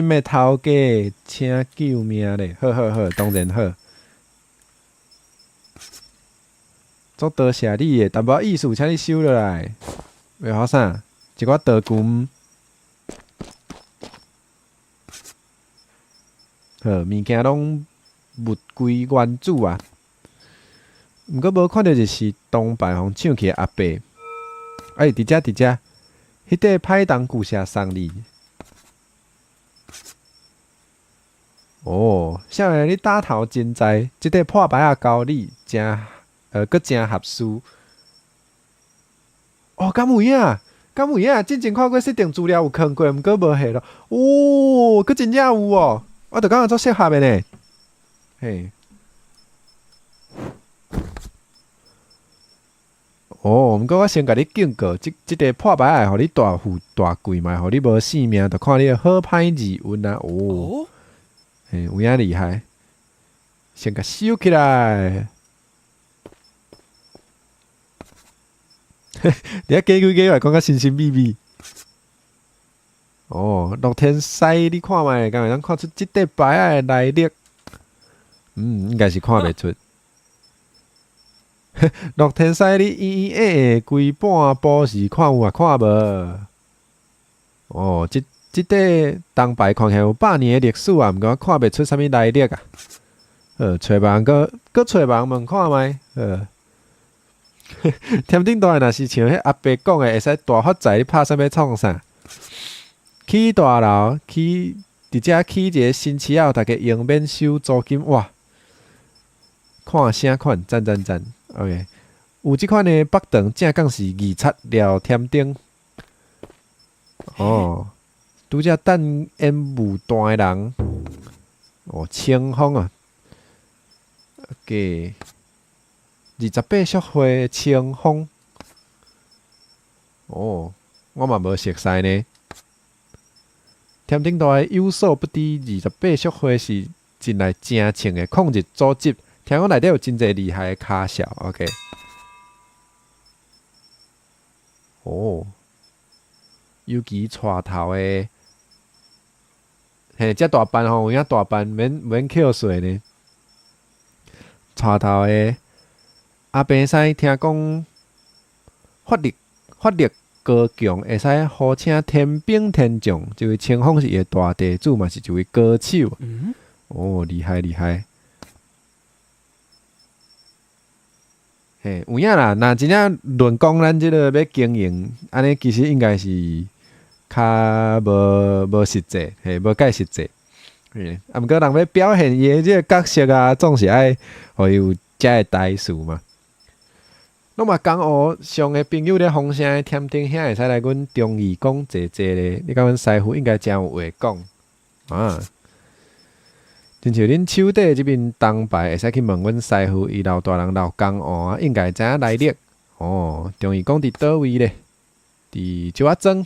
的头家，请救命咧！好，当然好。足多谢你的，淡薄意思，请你收落来。要好啥？一寡刀棍。好，物件拢物归原主啊。毋过无看到就是东牌互抢去的阿伯。伫遮，迄块歹当古社送你。哦，少年你打头真知，即块破牌啊交你，真真合适。哦，敢有影？之前看过设定资料有看过，毋过无下咯。哦，佫真正有哦，我着感觉足适合的呢。嘿。哦，毋过我先甲你警告，即个破牌会互你大富大贵嘛，互你无性命，着看你好歹字运啊。哦，嘿，有影厉害，先甲收起来。你啊，加几话讲甲神神秘秘。哦，乐天师，你看觅，敢会当看出即块牌的来历？应该是看袂出。乐天师，你规半部是看有啊看无？哦，即块铜牌看起来有100年的历史啊，毋过我看袂出啥物来历啊。找别人搁找别人问看觅。天顶大若是像迄阿伯讲的，会使大发财，你拍啥要创啥？起大楼，伫遮起一个新市后，大家用免收租金，哇！看啥款？赞！OK， 有即款的北肠，正港是27聊天顶。哦，拄则等烟雾弹的人，哦，清风啊，OK， 28岁岁清风。哦，我嘛无熟悉呢。天顶大的有所不知，28岁岁是进来正清的抗日组织。听讲内底有真侪厉害的卡小 ，OK。哦，尤其带头的，嘿，遮大班吼，有影大班免扣税呢。带头的阿平西听讲，法力高强，会使呼请天兵天将，这位清风是伊的大地主嘛，是一位歌手。嗯，哦，厉害厉害。嘿，有影啦。若真正论讲咱即个要经营，安尼其实应该是较无实际，嘿，无介实际。嘿，啊，毋过人要表现伊的即个角色啊，总是爱互伊有遮个台词嘛。那么港澳上的朋友咧，风声添丁遐会使来阮中义讲坐坐咧。你讲阮师傅应该真有话讲啊。亲像恁手底即边东牌，会使去问阮师傅，伊老大人老江湖啊，应该知影来历。哦，中医讲伫倒位咧？伫石仔庄。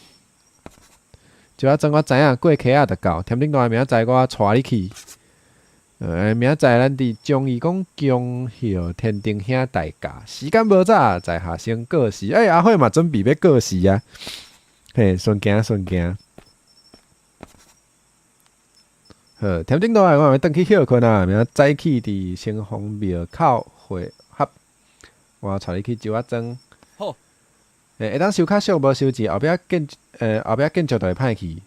石仔庄我知影，过溪仔就到。添顶大明仔载我带你去。明仔载咱伫中医讲江秀天顶遐大驾，时间无早，在下先过世。阿慧嘛准备要过世啊。嘿，顺行顺行。好，添顶倒来，我要转去休困啊！明仔早起伫新丰庙口会合，我带你去石仔庄。好。会当收较俗，无收钱，后壁后壁建筑就会歹去。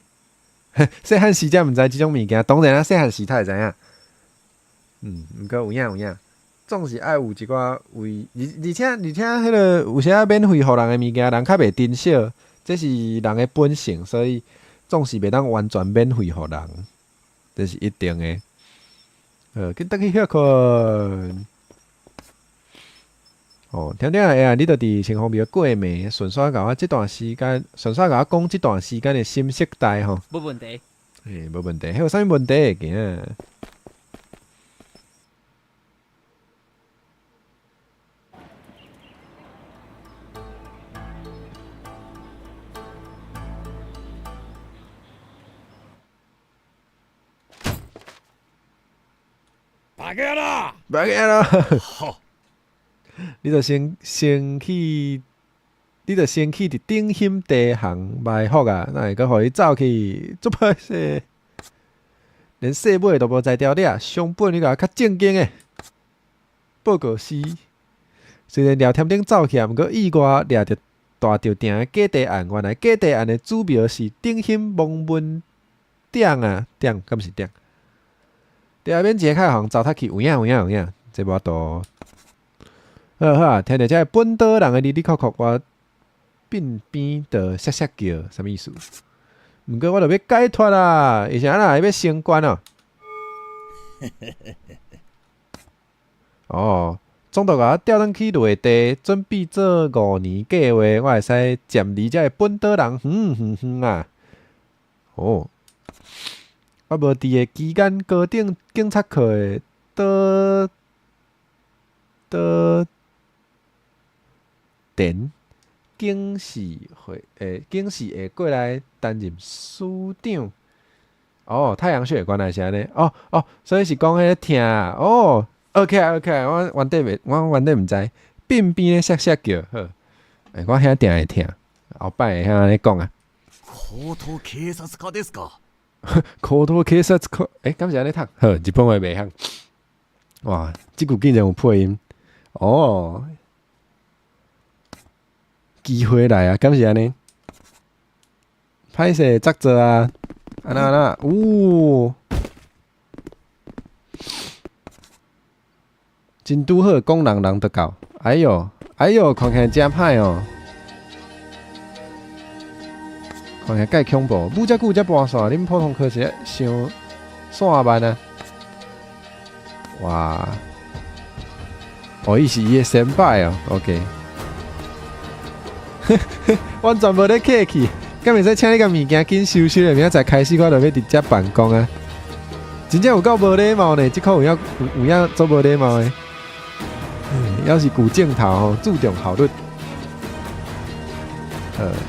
细汉时才毋知即种物件，当然啊，细汉时才会知影。毋过有影，总是爱有一寡位，而且迄个有些免费互人的物件，人较袂珍惜，这是人的本性，所以总是袂当完全免费互人。这是一定的。去倒去休困。哦，听啊，你著伫新丰庙过暝，顺续甲我即段时间，顺续甲我讲即段时间的心色带吼。无问题。无问题，迄有啥物问题会惊？大家啦，别个咯，好，你著先去，你著先去伫顶心地行埋伏啊，哪会阁互伊走去做歹势？连细尾都无才调了，上本你甲较正经诶。报告师，虽然聊天顶走起，毋过意外掠着大吊埕诶假地案，原来假地案诶主庙是顶心望文鼎啊，鼎敢是鼎？第二边一个开行糟蹋去，有影，这无多。好啊，听着这本岛人的哩哩扣扣，我鬢边的瑟瑟叫，什么意思？毋过我著要解脱啦，而且哪要升官哦？哦，总督甲我调转去内地，准备做5年计划，我会使占离这个本岛人，啊！哦。我无伫个期间，高等警察课的电警视会过来担任署长。哦，太阳穴原来是安尼。哦，所以是讲迄个疼啊。哦 ，OK，我原底毋知，鬢边咧瑟瑟叫好。我遐定会疼，后摆会晓安尼讲啊。高等警察課ですか？高等警察課，敢是安尼读？好，日本话袂晓。哇，即句竟然有配音。哦，机会来啊！敢是安尼？歹势作做啊！安那，真拄好，讲人就到。哎哟，看起来真歹哦。看起来介恐怖，舞遮久才搬线，恁普通科是伤散漫啊！哇，伊是伊的先辈哦 ，OK， 完全无咧客气，敢会使请你个物件紧收拾咧，明仔载开始我就要伫遮办公啊！真正有够无礼貌呢，即口有影做无礼貌的，要是古镜头吼，注重效率。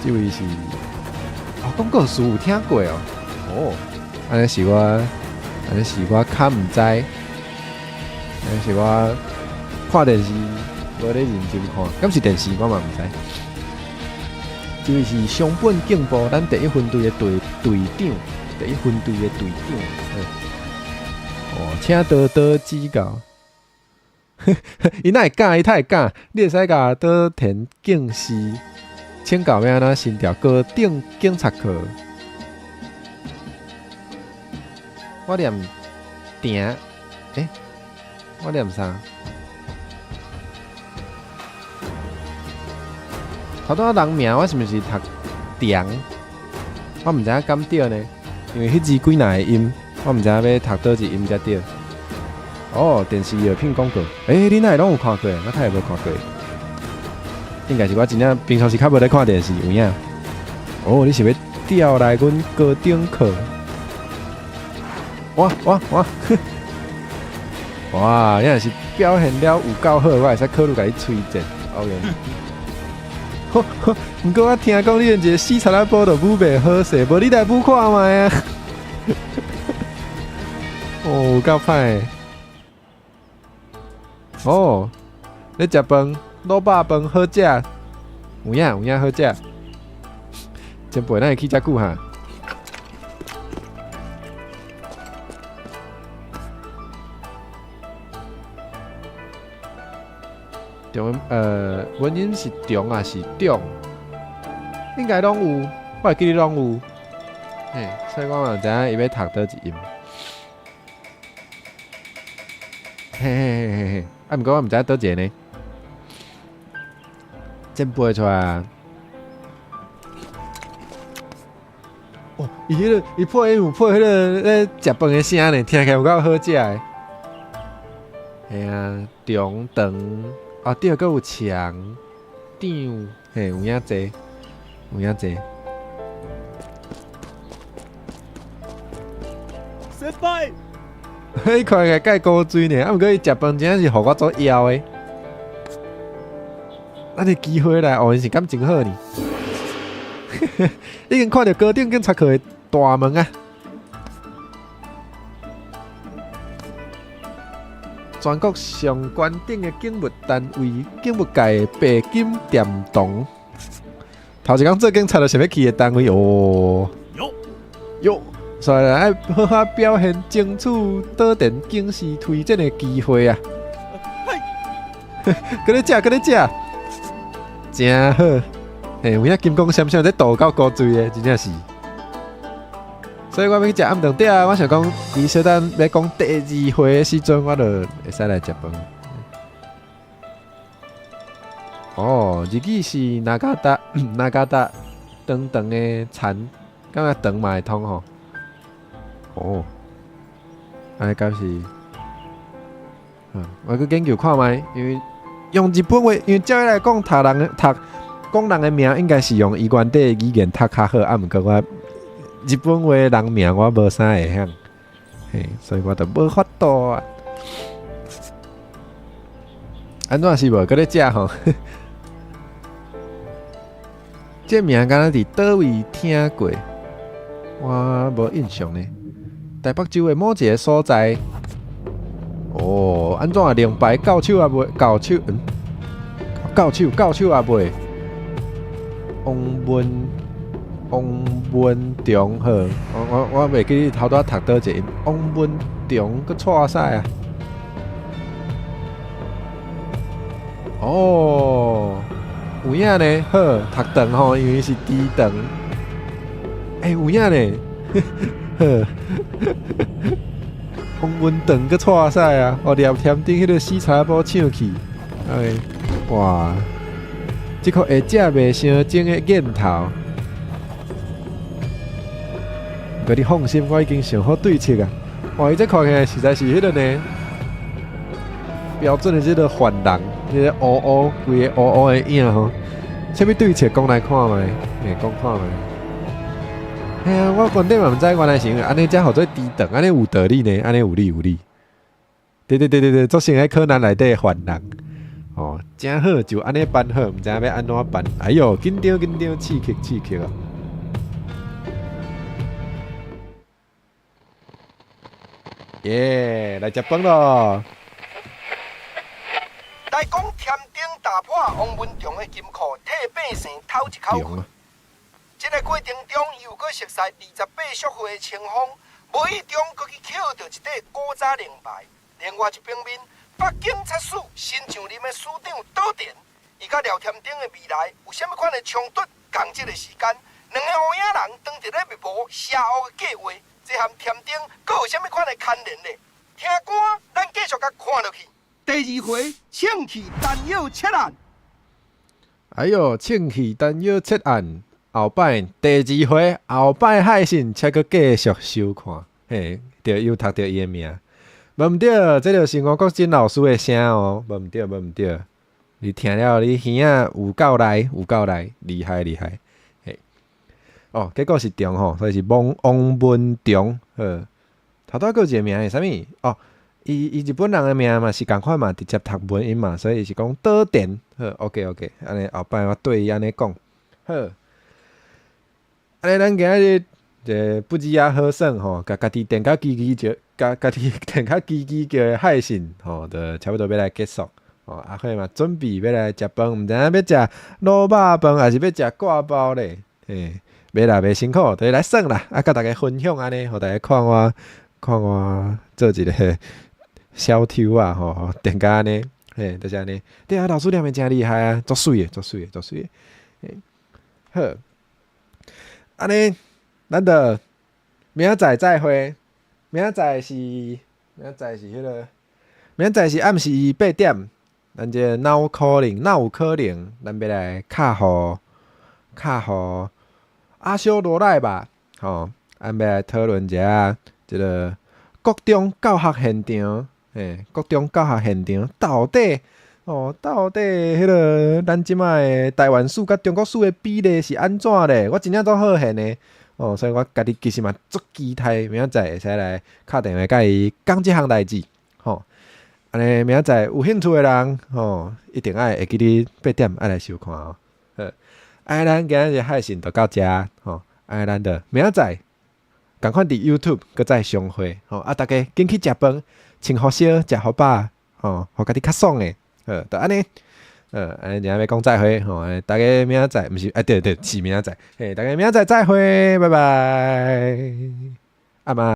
这位是。广告词有听过哦，安尼是我较毋知。但是我看电视无咧认真看，敢是电视我嘛毋知。这位是松本敬步，咱第一分队的队长，第一分队的队长。哦，请多多指教。伊哪会教？伊太会教，你会使甲多田敬司请教要安怎新调高等警察课。我念定，我念啥？头拄人名我是毋是读定？我毋知影敢对呢，因为迄字几若个音，我毋知影要读倒一音才对。哦，电视药品广告，你哪会拢有看过？我太无看过。应该是我真正平常时较无咧看电视有影。哦，你是要调来阮高中课？哇！哇，原来是表现了有够好，我会使考虑甲你推荐。OK。毋过我听讲你一个死查拉波都舞袂好势，无你来舞看卖啊！哦，有够歹。哦，你食饭，卤肉饭好食，有影好食。前辈咱会去遮久哈？原因是中啊是中，应该拢有，我会记得拢有。所以我嘛知影伊要读倒一音。嘿，毋过我毋知倒一个呢。真背出来啊！哦，伊配音有配迄个咧食饭的声呢，听起来有够好食的。嘿啊，中长。啊，对，佮有墙长，嘿，有影济。先輩，伊看起来介古锥呢，毋过伊食饭真是互我做枵的。咱的机会来，哦，是敢真好呢。已经看到高等警察课的大门啊！全国上关顶的警务单位，警务界的白金殿堂。头一工做警察就想要去的单位哦。哟，所以爱好好表现，争取岛电警视推荐的机会啊！搁咧食，真好。有影金光闪闪，这倒到高水的，真正是。所以我要去食暗顿底啊！我想讲，伊小等要讲第2回的时阵，我就会使来食饭。哦，日语是那加达，长长的田，感觉长嘛会通吼。哦，安尼敢是，我去研究看卖，因为用日本话，因为照理来讲，讲人的名应该是用伊原地的语言读较好，啊，毋过我。日本话人名我无啥会晓，所以我就无法度啊。安怎是无？搁咧食吼？这名敢若伫倒位听过？我无印象呢。台北州的某一个所在。哦，安怎啊？灵牌教手也袂，教手也袂。王文中好，我袂记头拄读倒一个王文中佮错赛啊！哦，有影呢，好读长吼，因为是低长。有影呢，王文中佮错赛啊！哦，聊天顶迄个死柴埔唱去，哇！这颗会食袂伤精的瘾头。佮你放心，我已经想好对策啊！哇，伊这看起来实在是迄个呢，标准的这个犯人，迄个乌规个乌的影吼。啥物对策讲来看卖，讲看卖。我原底嘛毋知，原来是因为安尼才叫做低等，安尼有道理呢，安尼有理。对，做成喺柯南内底的犯人。哦，真好，就安尼办好，毋知要安怎办。哎哟，紧张，刺激啊！耶，来食饭咯！来讲添丁打破王文忠的金库，替百姓偷一口气。这个过程中，又搁熟悉28宿会的清风，无意中搁去捡到一块古早令牌。另外一方面，北警察署新上任的署长倒电，伊甲廖添丁的未来有啥物款的冲突？同一个时间，两个乌影人当伫咧密谋邪恶的计划，这和添丁搁有啥物款的牵连呢？听歌，咱继续甲看落去。第二回，庆气弹药切案。哎哟，庆气弹药切案，后摆第二回，后摆海信才搁继续收看，嘿，着又读着伊的名。无毋对，这就是吴国珍老师的声哦，无毋对，无毋对。你听了，你耳仔有够来，有够来，厉害厉害，嘿。哦，结果是中吼，所以是王文忠，头拄还有一个名是啥物？哦，伊日本人的名嘛是共款嘛，直接读文音嘛，所以是讲倒电。OK， 安尼后摆我对伊安尼讲，好。安尼咱今日这不知啊好耍吼，家己电较叽叽叫，家己电较叽叽叫的海信吼，就差不多要来结束。哦，啊，伙嘛准备要来食饭，毋知影要食卤肉饭，还是要食挂包咧？嘿，袂啦，袂辛苦，就来耍啦！啊，甲大家分享安尼，互大家看我做一个小抽啊，吼，电甲安尼，嘿，就是安尼。对啊，老师念的真厉害啊，足水的，足水的，足水的。嘿，好，安尼，咱着明仔再会。明仔是迄个，明仔是暗时8点。咱这哪有可能，咱要来敲互阿修罗来吧，吼，咱要来讨论一下这个国中教学现场，国中教学现场到底迄个咱即摆的台湾史甲中国史的比例是安怎咧？我真正足好现的，所以我家己其实嘛足期待明仔会使来敲电话甲伊讲即项代志，吼。安尼明仔有兴趣的人，一定会记得8点爱来收看哦。好，咱今日海信就到遮，咱就明仔共款伫 YouTube 搁再相会，大家紧去食饭，穿好烧，食好饱，互家己较爽诶。就安尼，安尼今日要讲再会，大家明仔毋是，对，是明仔，大家明仔再会，拜拜，阿妈。